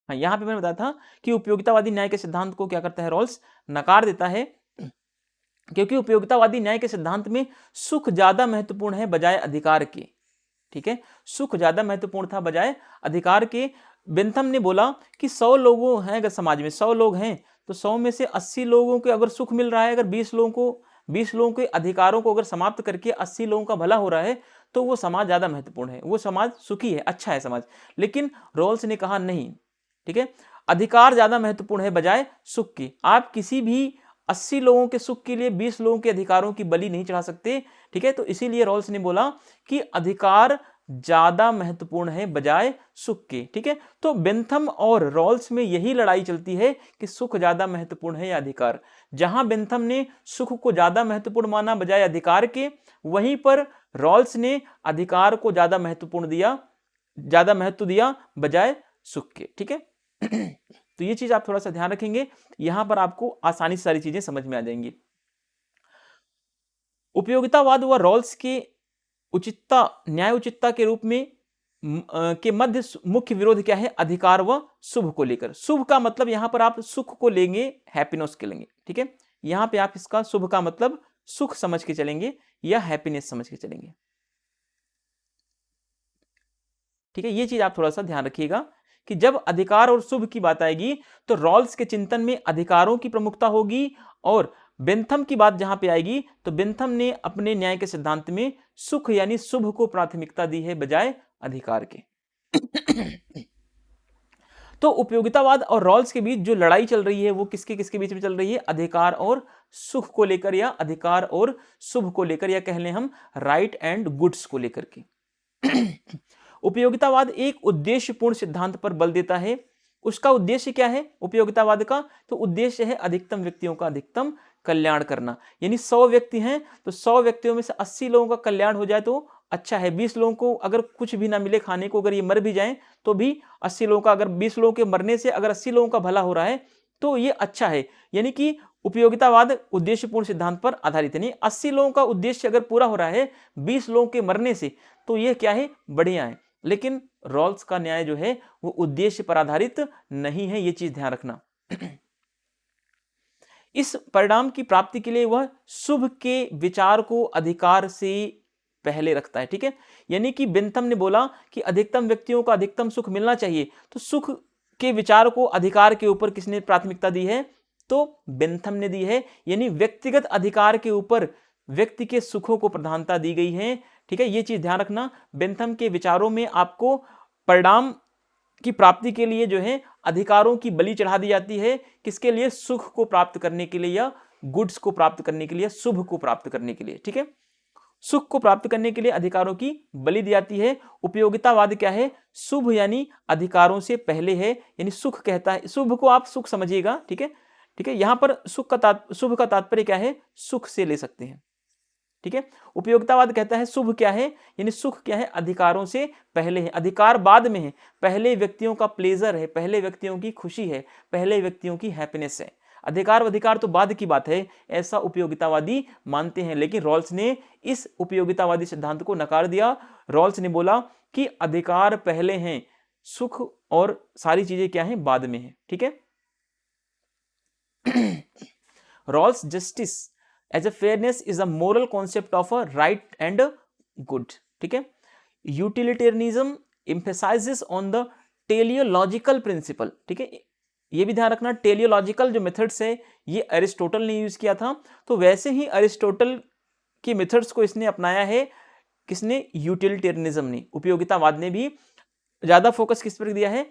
हाँ, यहां पे मैंने बताया था कि उपयोगितावादी न्याय के सिद्धांत को क्या करता है, रॉल्स नकार देता है, क्योंकि उपयोगितावादी न्याय के सिद्धांत में सुख ज्यादा महत्वपूर्ण है बजाय अधिकार के। ठीक है, सुख ज्यादा महत्वपूर्ण था बजाय अधिकार के। बेंथम ने बोला कि 100 लोगों हैं, अगर समाज में 100 लोग हैं तो 100 में से 80 लोगों को अगर सुख मिल रहा है, अगर 20 लोगों के अधिकारों को अगर समाप्त करके 80 लोगों का भला हो रहा है, तो वो समाज ज्यादा महत्वपूर्ण है, वो समाज सुखी है, अच्छा है समाज। लेकिन रॉल्स ने कहा नहीं, ठीक है, अधिकार ज्यादा महत्वपूर्ण है बजाय सुख की। आप किसी भी 80 लोगों के सुख के लिए 20 लोगों के अधिकारों की बलि नहीं चढ़ा सकते। ठीक है, तो इसीलिए रॉल्स ने बोला कि अधिकार ज्यादा महत्वपूर्ण है बजाय सुख के। ठीक है, तो बेंथम और रॉल्स में यही लड़ाई चलती है कि सुख ज्यादा महत्वपूर्ण है या अधिकार। जहां बेंथम ने सुख को ज्यादा महत्वपूर्ण माना बजाय अधिकार के, वहीं पर रॉल्स ने अधिकार को ज्यादा महत्व दिया बजाय सुख के। ठीक है, तो ये चीज आप थोड़ा सा ध्यान रखेंगे, यहां पर आपको आसानी से सारी चीजें समझ में आ जाएंगी। उपयोगितावाद व रॉल्स के उचितता, न्याय उचितता के रूप में के मध्य मुख्य विरोध क्या है? अधिकार व शुभ को लेकर। शुभ का मतलब यहां पर आप सुख को लेंगे, हैप्पीनेस के लेंगे, ठीक है। यहां पे आप इसका शुभ का मतलब सुख समझ के चलेंगे या हैप्पीनेस समझ के चलेंगे, ठीक है। ये चीज आप थोड़ा सा ध्यान रखिएगा कि जब अधिकार और शुभ की बात आएगी तो रॉल्स के चिंतन में अधिकारों की प्रमुखता होगी, और बेंथम की बात जहां पे आएगी तो बेंथम ने अपने न्याय के सिद्धांत में सुख यानी शुभ को प्राथमिकता दी है बजाय अधिकार के। तो उपयोगितावाद और रॉल्स के बीच जो लड़ाई चल रही है वो किसके किसके बीच में चल रही है? अधिकार और सुख को लेकर, या अधिकार और शुभ को लेकर, या कह लें हम राइट एंड गुड्स को लेकर के। उपयोगितावाद एक उद्देश्यपूर्ण सिद्धांत पर बल देता है। उसका उद्देश्य क्या है उपयोगितावाद का? तो उद्देश्य है अधिकतम व्यक्तियों का अधिकतम कल्याण करना। यानी 100 व्यक्ति हैं तो 100 व्यक्तियों में से 80 लोगों का कल्याण हो जाए तो अच्छा है। 20 लोगों को अगर कुछ भी ना मिले खाने को, अगर ये मर भी जाएं तो भी 80 लोगों का, अगर 20 लोगों के मरने से अगर 80 लोगों का भला हो रहा है तो ये अच्छा है। यानी कि उपयोगितावाद उद्देश्यपूर्ण सिद्धांत पर आधारित है। नहीं, 80 लोगों का उद्देश्य अगर पूरा हो रहा है 20 लोगों के मरने से तो ये क्या है? बढ़िया है। लेकिन रॉल्स का न्याय जो है वो उद्देश्य पर आधारित नहीं है, ये चीज ध्यान रखना। इस परिणाम की प्राप्ति के लिए वह शुभ के विचार को अधिकार से पहले रखता है, ठीक है। यानी कि बेंथम ने बोला कि अधिकतम व्यक्तियों को अधिकतम सुख मिलना चाहिए, तो सुख के विचार को अधिकार के ऊपर किसने प्राथमिकता दी है? तो बेंथम ने दी है। यानी व्यक्तिगत अधिकार के ऊपर व्यक्ति के सुखों को प्रधानता दी गई है, ठीक है। ये चीज ध्यान रखना। बेंथम के विचारों में आपको परिणाम की प्राप्ति के लिए जो है अधिकारों की बलि चढ़ा दी जाती है। किसके लिए? सुख को प्राप्त करने के लिए, या गुड्स को प्राप्त करने के लिए, शुभ को प्राप्त करने के लिए, ठीक है। सुख को प्राप्त करने के लिए अधिकारों की बलि दी जाती है। उपयोगितावाद क्या है? शुभ यानी अधिकारों से पहले है, यानी सुख कहता है। शुभ को आप सुख समझिएगा, ठीक है, ठीक है। यहां पर सुख का शुभ का तात्पर्य क्या है? सुख से ले सकते हैं, ठीक है। उपयोगितावाद कहता है शुभ क्या है, यानी सुख क्या है? अधिकारों से पहले है, अधिकार बाद में है। पहले व्यक्तियों का प्लेजर है, पहले व्यक्तियों की खुशी है, पहले व्यक्तियों की हैप्पीनेस है। अधिकार तो बाद की बात है, ऐसा उपयोगितावादी मानते हैं। लेकिन रॉल्स ने इस उपयोगितावादी सिद्धांत को नकार दिया। रॉल्स ने बोला कि अधिकार पहले हैं, सुख और सारी चीजें क्या है? बाद में है, ठीक है। Rawls justice as a fairness is a moral concept of a right and good, ठीक है। Utilitarianism emphasises on the teleological principle, ठीक है। ये भी ध्यान रखना, टेलियोलॉजिकल जो मेथड्स है ये अरिस्टोटल ने यूज किया था, तो वैसे ही अरिस्टोटल की मेथड्स को इसने अपनाया है। किसने? यूटिलिटेरियनिज्म ने। उपयोगितावाद ने भी ज्यादा फोकस किस पर दिया है?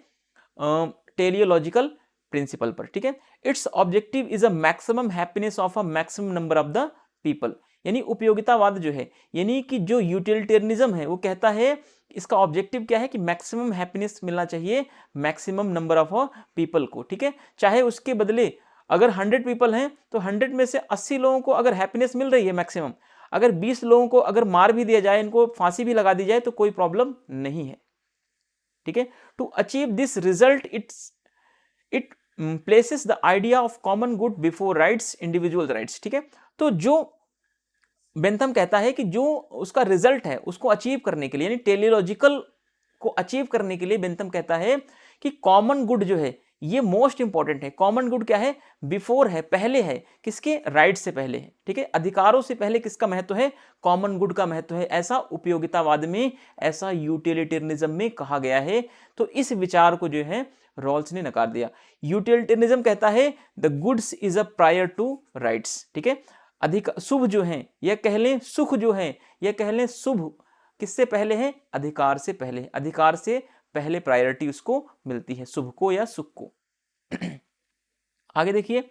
टेलियोलॉजिकल प्रिंसिपल पर, ठीक है। It's objective is a maximum happiness of a maximum number of the people. यानी उपयोगितावाद जो है, यानी कि जो यूटिलिटेरियनिज्म है वो कहता है इसका ऑब्जेक्टिव क्या है? कि मैक्सिमम हैप्पीनेस मिलना चाहिए मैक्सिमम नंबर ऑफ पीपल को, ठीक है। चाहे उसके बदले अगर 100 पीपल हैं तो 100 में से 80 लोगों को अगर हैप्पीनेस मिल रही है मैक्सिमम, अगर 20 लोगों को अगर मार भी दिया जाए, इनको फांसी भी लगा दी जाए तो कोई प्रॉब्लम नहीं है, ठीक है। To achieve this result it places the idea of common good before rights, individual rights, ठीक है। तो जो बेंथम कहता है कि जो उसका रिजल्ट है उसको अचीव करने के लिए, यानी टेलियोलॉजिकल को अचीव करने के लिए बेंथम कहता है कि कॉमन गुड जो है ये मोस्ट इंपॉर्टेंट है। कॉमन गुड क्या है? बिफोर है, पहले है। किसके? राइट से पहले है, ठीक है। अधिकारों से पहले किसका महत्व है? कॉमन गुड का महत्व है। ऐसा उपयोगितावाद में, ऐसा यूटिलिटेरियनिज्म में कहा गया है। तो इस विचार को जो है रॉल्स ने नकार दिया। यूटिलिटेरियनिज्म कहता है the goods is a prior to rights, ठीक है। अधिक शुभ जो है या कह लें सुख जो है या कह लें शुभ किससे पहले है? अधिकार से पहले। अधिकार से पहले प्रायोरिटी उसको मिलती है, शुभ को या सुख को। आगे देखिए,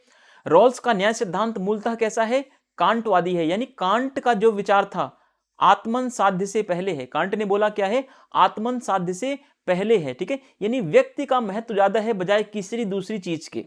रॉल्स का न्याय सिद्धांत मूलतः कैसा है? कांटवादी है। यानी कांट का जो विचार था आत्मन साध्य से पहले है। कांट ने बोला क्या है? आत्मन साध्य से पहले है, ठीक है। यानी व्यक्ति का महत्व ज्यादा है बजाय किसी दूसरी चीज के,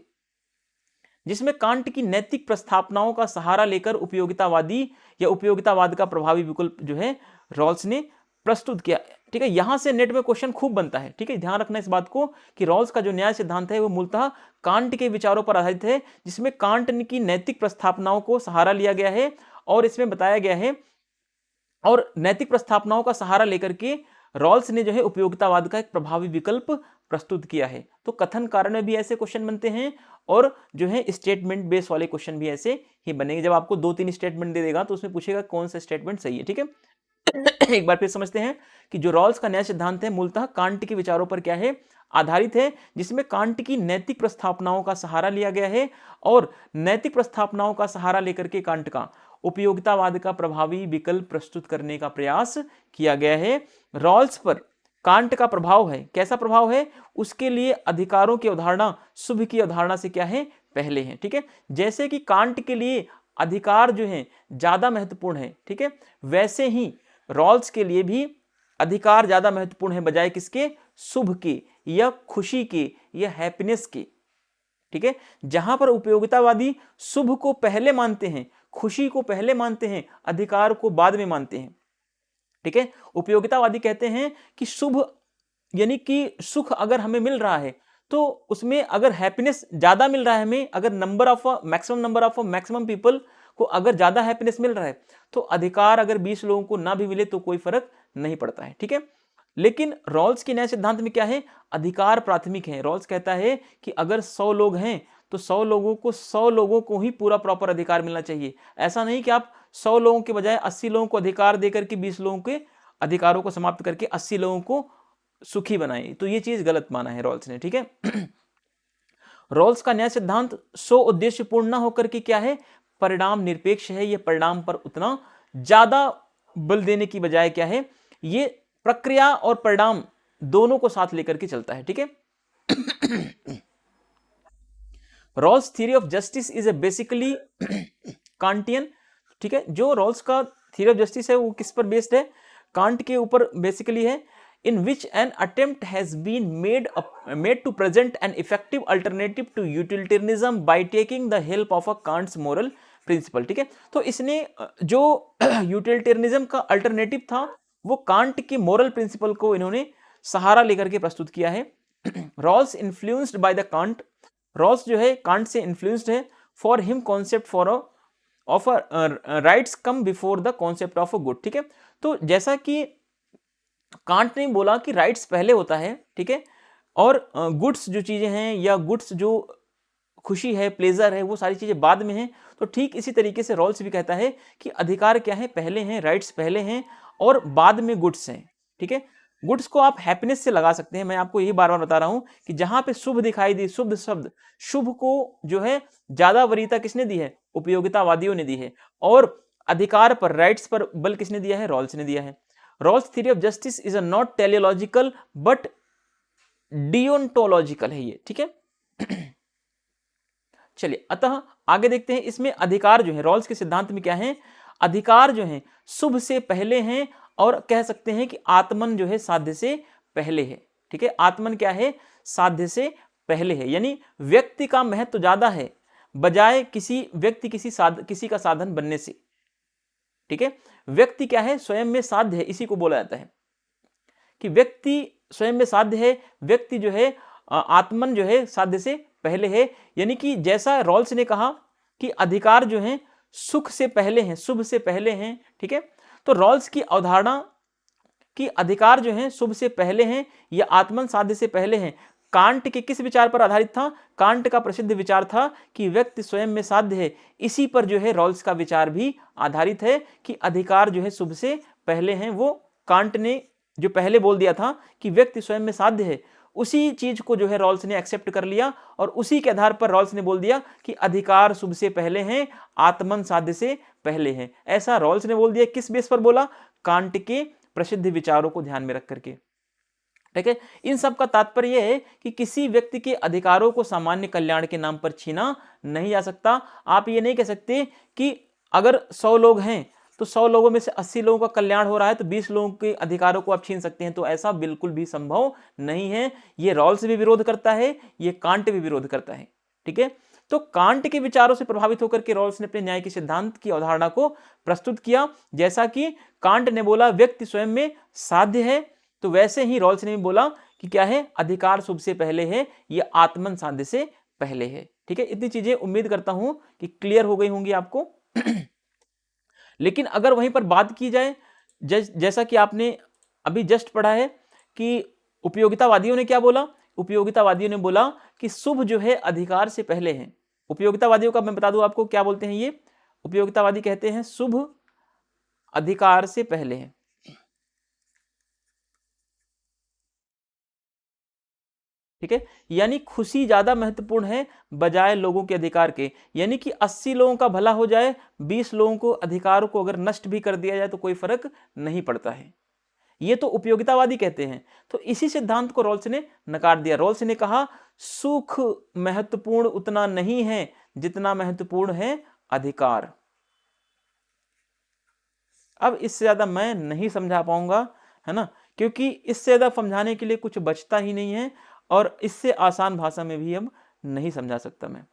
जिसमें कांट की नैतिक प्रस्थापनाओं का सहारा लेकर उपयोगितावादी या उपयोगितावाद का प्रभावी विकल्प जो है रॉल्स ने प्रस्तुत किया, ठीक है। यहां से नेट में क्वेश्चन खूब बनता है, ठीक है। ध्यान रखना इस बात को कि रॉल्स का जो न्याय सिद्धांत है वो मूलतः कांट के विचारों पर आधारित है, जिसमें कांट की नैतिक प्रस्थापनाओं को सहारा लिया गया है और इसमें बताया गया है और नैतिक प्रस्थापनाओं का सहारा लेकर के रॉल्स ने जो है उपयोगितावाद का एक प्रभावी विकल्प प्रस्तुत किया है। तो कथन कारण में भी ऐसे क्वेश्चन बनते हैं और जो है स्टेटमेंट बेस वाले क्वेश्चन भी ऐसे ही बनेंगे। जब आपको 2-3 स्टेटमेंट दे देगा तो उसमें पूछेगा कौन सा स्टेटमेंट सही है, ठीक है। एक बार फिर समझते हैं कि जो रॉल्स का न्याय सिद्धांत है मूलतः कांट के विचारों पर क्या है, आधारित है, जिसमें कांट की नैतिक प्रस्थापनाओं का सहारा लिया गया है और नैतिक प्रस्थापनाओं का सहारा लेकर के कांट का उपयोगितावाद का प्रभावी विकल्प प्रस्तुत करने का प्रयास किया गया है। रॉल्स पर कांट का प्रभाव है, कैसा प्रभाव है, उसके लिए अधिकारों की अवधारणा शुभ की अवधारणा से क्या है, पहले है, ठीक है। जैसे कि कांट के लिए अधिकार जो है ज्यादा महत्वपूर्ण है, ठीक है, वैसे ही रॉल्स के लिए भी अधिकार ज्यादा महत्वपूर्ण है बजाय किसके, शुभ के या खुशी के या हैप्पीनेस के, ठीक है। जहां पर उपयोगितावादी शुभ को पहले मानते हैं, खुशी को पहले मानते हैं, अधिकार को बाद में मानते हैं, ठीक है। उपयोगितावादी कहते हैं कि शुभ यानी कि सुख अगर हमें मिल रहा है तो उसमें अगर हैप्पीनेस ज्यादा मिल रहा है हमें, अगर maximum number of maximum people को अगर ज्यादा हैप्पीनेस मिल रहा है तो अधिकार अगर 20 लोगों को ना भी मिले तो कोई फर्क नहीं पड़ता है, ठीक है। लेकिन रॉल्स के न्याय सिद्धांत में क्या है, अधिकार प्राथमिक है। रॉल्स कहता है कि अगर 100 लोग हैं तो 100 लोगों को ही पूरा प्रॉपर अधिकार मिलना चाहिए। ऐसा नहीं कि आप 100 लोगों के बजाय 80 लोगों को अधिकार देकर के 20 लोगों के अधिकारों को समाप्त करके 80 लोगों को सुखी बनाए, तो ये चीज गलत माना है रॉल्स ने, ठीक है। रॉल्स का न्याय सिद्धांत सो उद्देश्यपूर्ण ना होकर के क्या है, परिणाम निरपेक्ष है। यह परिणाम पर उतना ज्यादा बल देने की बजाय क्या है, ये प्रक्रिया और परिणाम दोनों को साथ लेकर के चलता है, ठीक है। Rawls theory of justice is a basically Kantian, ठीक है। जो रॉल्स का थ्योरी ऑफ जस्टिस है वो किस पर बेस्ड है, कांट के ऊपर बेसिकली है। in which an attempt has been made to present an effective alternative to utilitarianism by taking the help of a Kant's moral principle, ठीक है। तो इसने जो यूटिलिटेरियनिज्म का अल्टरनेटिव था वो कांट के मोरल प्रिंसिपल को इन्होंने सहारा लेकर के प्रस्तुत किया है। Rawls influenced by the Kant, Rawls जो है कांट से इन्फ्लुएंस्ड है। For him concept for of rights come before the concept of a good, ठीक है। तो जैसा कि कांट ने बोला कि राइट्स पहले होता है, ठीक है, और गुड्स जो चीजें हैं या गुड्स जो खुशी है, प्लेजर है, वो सारी चीजें बाद में हैं। तो ठीक इसी तरीके से रॉल्स भी कहता है कि अधिकार क्या है, पहले हैं, राइट्स पहले हैं और बाद में गुड्स हैं, ठीक है। गुड्स को आप हैप्पीनेस से लगा सकते हैं। मैं आपको यही बार बार बता रहा हूं कि जहां पे शुभ दिखाई दी, शुभ शब्द, शुभ को जो है ज्यादा वरीयता किसने दी है, उपयोगितावादियों ने दी है, और अधिकार पर, राइट्स पर बल किसने दिया है, रॉल्स ने दिया है। Rawls theory of justice is a not teleological but deontological है ये, ठीक है। चलिए अतः आगे देखते हैं। इसमें अधिकार जो है रॉल्स के सिद्धांत में क्या है, अधिकार जो है शुभ से पहले हैं और कह सकते हैं कि आत्मन जो है साध्य से पहले है, ठीक है। आत्मन क्या है, साध्य से पहले है, यानी व्यक्ति का महत्व ज्यादा है बजाय किसी का साधन बनने से, ठीक है। व्यक्ति क्या है, स्वयं में साध्य है, इसी को बोला जाता है कि व्यक्ति स्वयं में साध्य है। व्यक्ति जो है आत्मन जो है साध्य से पहले है, यानी कि जैसा रॉल्स ने कहा कि अधिकार जो है सुख से पहले हैं, शुभ से पहले हैं, ठीक है। तो रॉल्स की अवधारणा कि अधिकार जो है शुभ से पहले हैं या आत्मन साध्य से पहले हैं, कांट के किस विचार पर आधारित था, कांट का प्रसिद्ध विचार था कि व्यक्ति स्वयं में साध्य है। इसी पर जो है रॉल्स का विचार भी आधारित है कि अधिकार जो है शुभ से पहले हैं। वो कांट ने जो पहले बोल दिया था कि व्यक्ति स्वयं में साध्य है, उसी चीज को जो है रॉल्स ने एक्सेप्ट कर लिया और उसी के आधार पर रॉल्स ने बोल दिया कि अधिकार शुभ से पहले हैं, आत्मन साध्य से पहले हैं। ऐसा रॉल्स ने बोल दिया। किस बेस पर बोला, कांट के प्रसिद्ध विचारों को ध्यान में रख करके, ठीक है। इन सब का तात्पर्य यह है कि किसी व्यक्ति के अधिकारों को सामान्य कल्याण के नाम पर छीना नहीं जा सकता। आप ये नहीं कह सकते कि अगर 100 लोग हैं तो 100 लोगों में से 80 लोगों का कल्याण हो रहा है तो 20 लोगों के अधिकारों को आप छीन सकते हैं, तो ऐसा बिल्कुल भी संभव नहीं है। ये रॉल्स भी विरोध करता है, ये कांट भी विरोध करता है, ठीक है। तो कांट के विचारों से प्रभावित होकर के रॉल्स ने अपने न्याय के सिद्धांत की अवधारणा को प्रस्तुत किया। जैसा कि कांट ने बोला व्यक्ति स्वयं में साध्य है, तो वैसे ही रॉल्स ने भी बोला कि क्या है, अधिकार शुभ से पहले है, यह आत्मन साध्य से पहले है, ठीक है। इतनी चीजें उम्मीद करता हूं कि क्लियर हो गई होंगी आपको। लेकिन अगर वहीं पर बात की जाए जैसा कि आपने अभी जस्ट पढ़ा है कि उपयोगितावादियों ने क्या बोला, उपयोगितावादियों ने बोला कि शुभ जो है अधिकार से पहले है। उपयोगितावादियों का मैं बता दूं आपको क्या बोलते हैं, ये उपयोगितावादी कहते हैं शुभ अधिकार से पहले है। ठीक है, यानी खुशी ज्यादा महत्वपूर्ण है बजाय लोगों के अधिकार के। यानी कि 80 लोगों का भला हो जाए, 20 लोगों को अधिकारों को अगर नष्ट भी कर दिया जाए तो कोई फर्क नहीं पड़ता है। ये तो उपयोगितावादी कहते हैं। तो इसी सिद्धांत को रॉल्स ने नकार दिया। रॉल्स ने कहा सुख महत्वपूर्ण उतना नहीं है जितना महत्वपूर्ण है अधिकार। अब इससे ज्यादा मैं नहीं समझा पाऊंगा, है ना, क्योंकि इससे ज्यादा समझाने के लिए कुछ बचता ही नहीं है और इससे आसान भाषा में भी अब नहीं समझा सकता। मैं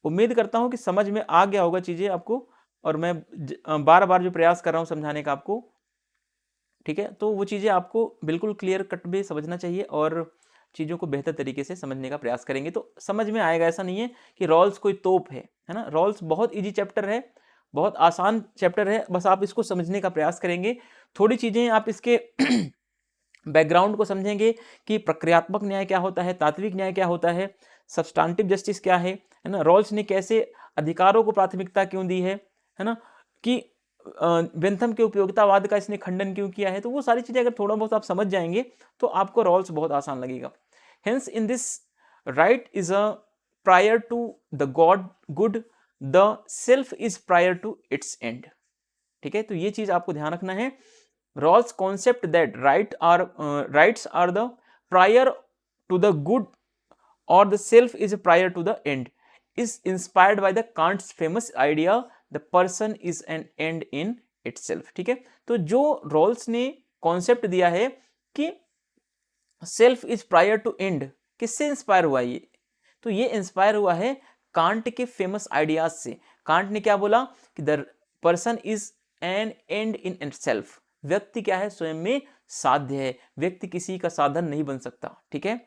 उम्मीद करता हूं कि समझ में आ गया होगा चीजें आपको, और मैं बार बार जो प्रयास कर रहा हूं समझाने का आपको, ठीक है, तो वो चीज़ें आपको बिल्कुल क्लियर कट में समझना चाहिए और चीज़ों को बेहतर तरीके से समझने का प्रयास करेंगे तो समझ में आएगा। ऐसा नहीं है कि रॉल्स कोई तोप है ना। रॉल्स बहुत इजी चैप्टर है, बहुत आसान चैप्टर है, बस आप इसको समझने का प्रयास करेंगे। थोड़ी चीज़ें आप इसके बैकग्राउंड को समझेंगे कि प्रक्रियात्मक न्याय क्या होता है, तात्विक न्याय क्या होता है, सब्सटेंटिव जस्टिस क्या है ना, रॉल्स ने कैसे अधिकारों को प्राथमिकता क्यों दी है ना, कि बेंथम के उपयोगितावाद का इसने खंडन क्यों किया है। तो वो सारी चीजें अगर थोड़ा बहुत आप समझ जाएंगे तो आपको रॉल्स बहुत आसान लगेगा। Hence in this right is a prior to the god good, the self is prior to its end. ठीक है, तो ये चीज आपको ध्यान रखना है। Rawls concept that rights are the prior to the good or the self is prior to the end is inspired by the Kant's famous idea the person is an end in itself। ठीक है, तो जो Rawls ने concept दिया है कि self is prior to end, किससे inspire हुआ ये, तो ये इंस्पायर हुआ है कांट के फेमस आइडियाज से। कांट ने क्या बोला कि the person is an and in itself, व्यक्ति क्या है, स्वयं में साध्य है, व्यक्ति किसी का साधन नहीं बन सकता। ठीक है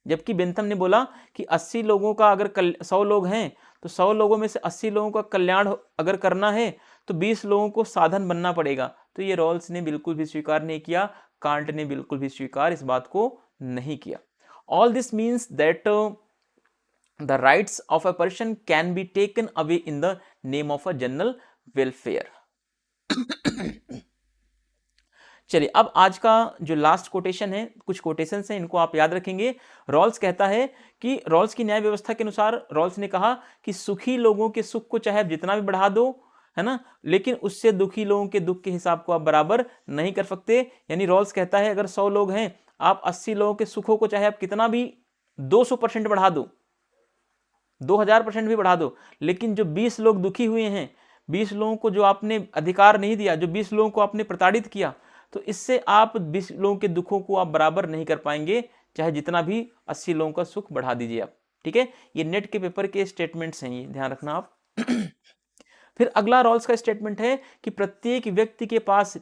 जबकि बेंथम ने बोला कि 80 लोगों का अगर 100 लोग हैं तो 100 लोगों में से 80 लोगों का कल्याण अगर करना है तो 20 लोगों को साधन बनना पड़ेगा। तो ये रॉल्स ने बिल्कुल भी स्वीकार नहीं किया, कांट ने बिल्कुल भी स्वीकार इस बात को नहीं किया। All this means that the rights of a person can be taken away in the name of a general welfare. चलिए अब आज का जो लास्ट कोटेशन है, कुछ कोटेशन हैं, इनको आप याद रखेंगे। रॉल्स कहता है कि रॉल्स की न्याय व्यवस्था के अनुसार रॉल्स ने कहा कि सुखी लोगों के सुख को चाहे आप जितना भी बढ़ा दो, है ना, लेकिन उससे दुखी लोगों के दुख के हिसाब को आप बराबर नहीं कर सकते। यानी रॉल्स कहता है अगर 100 लोग हैं, आप 80 लोगों के सुखों को चाहे आप कितना भी 200% बढ़ा दो, 2000% भी बढ़ा दो, लेकिन जो 20 लोग दुखी हुए हैं, 20 लोगों को जो आपने अधिकार नहीं दिया, जो 20 लोगों को आपने प्रताड़ित किया, तो इससे आप 20 लोगों के दुखों को आप बराबर नहीं कर पाएंगे, चाहे जितना भी 80 लोगों का सुख बढ़ा दीजिए आप। ठीक है, ये नेट के पेपर के स्टेटमेंट्स हैं, ये ध्यान रखना आप। फिर अगला रॉल्स का स्टेटमेंट है कि प्रत्येक व्यक्ति के पास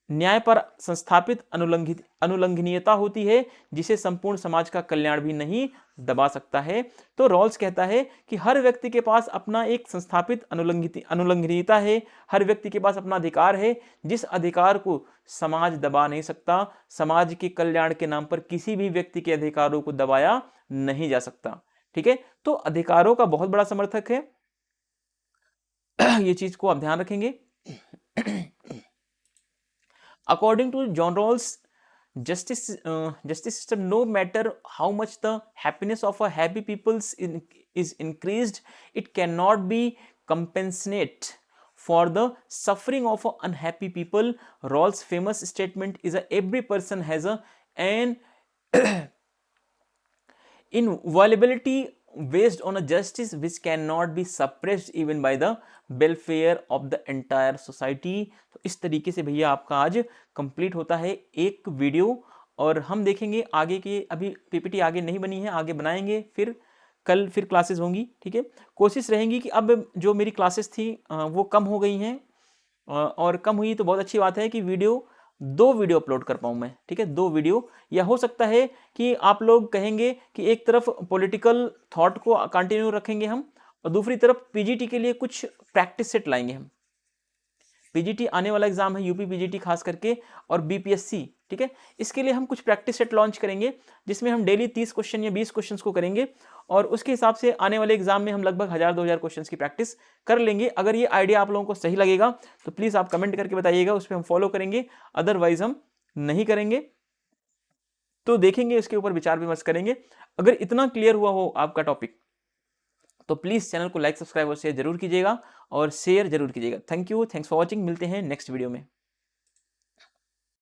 न्याय पर संस्थापित अनुलंघनीयता होती है जिसे संपूर्ण समाज का कल्याण भी नहीं दबा सकता है। तो रॉल्स कहता है कि हर व्यक्ति के पास अपना एक संस्थापित अनुलंघनीयता है, हर व्यक्ति के पास अपना अधिकार है जिस अधिकार को समाज दबा नहीं सकता। समाज के कल्याण के नाम पर किसी भी व्यक्ति के अधिकारों को दबाया नहीं जा सकता। ठीक है, तो अधिकारों का बहुत बड़ा समर्थक है, ये चीज को आप ध्यान रखेंगे। According to John Rawls, justice system, no matter how much the happiness of a happy people is increased, it cannot be compensate for the suffering of unhappy people. Rawls' famous statement is that every person has an inviolability based on a justice which cannot be suppressed even by the welfare of the entire society। तो इस तरीके से भैया आपका आज complete होता है एक वीडियो, और हम देखेंगे आगे के, अभी पीपीटी आगे नहीं बनी है, आगे बनाएंगे, फिर कल फिर क्लासेस होंगी। ठीक है, कोशिश रहेगी कि अब जो मेरी क्लासेस थी वो कम हो गई हैं, और कम हुई तो बहुत अच्छी बात है कि दो वीडियो अपलोड कर पाऊँ मैं। ठीक है, 2 वीडियो, या हो सकता है कि आप लोग कहेंगे कि एक तरफ पॉलिटिकल थॉट को कंटिन्यू रखेंगे हम, और दूसरी तरफ पीजीटी के लिए कुछ प्रैक्टिस सेट लाएंगे हम। पीजीटी आने वाला एग्जाम है, यूपी पीजीटी खास करके, और बीपीएससी, ठीक है। इसके लिए हम कुछ प्रैक्टिस सेट लॉन्च करेंगे जिसमें हम डेली 30 क्वेश्चन या 20 क्वेश्चंस को करेंगे, और उसके हिसाब से आने वाले एग्जाम में हम लगभग 1000-2000 क्वेश्चंस की प्रैक्टिस कर लेंगे। अगर ये आइडिया आप लोगों को सही लगेगा तो प्लीज़ आप कमेंट करके बताइएगा, उस पर हम फॉलो करेंगे, अदरवाइज हम नहीं करेंगे। तो देखेंगे, इसके ऊपर विचार विमर्श करेंगे। अगर इतना क्लियर हुआ हो आपका टॉपिक तो प्लीज़ चैनल को लाइक, सब्सक्राइब और शेयर जरूर कीजिएगा, और शेयर जरूर कीजिएगा। Thank you, thanks for watching. मिलते हैं नेक्स्ट वीडियो में।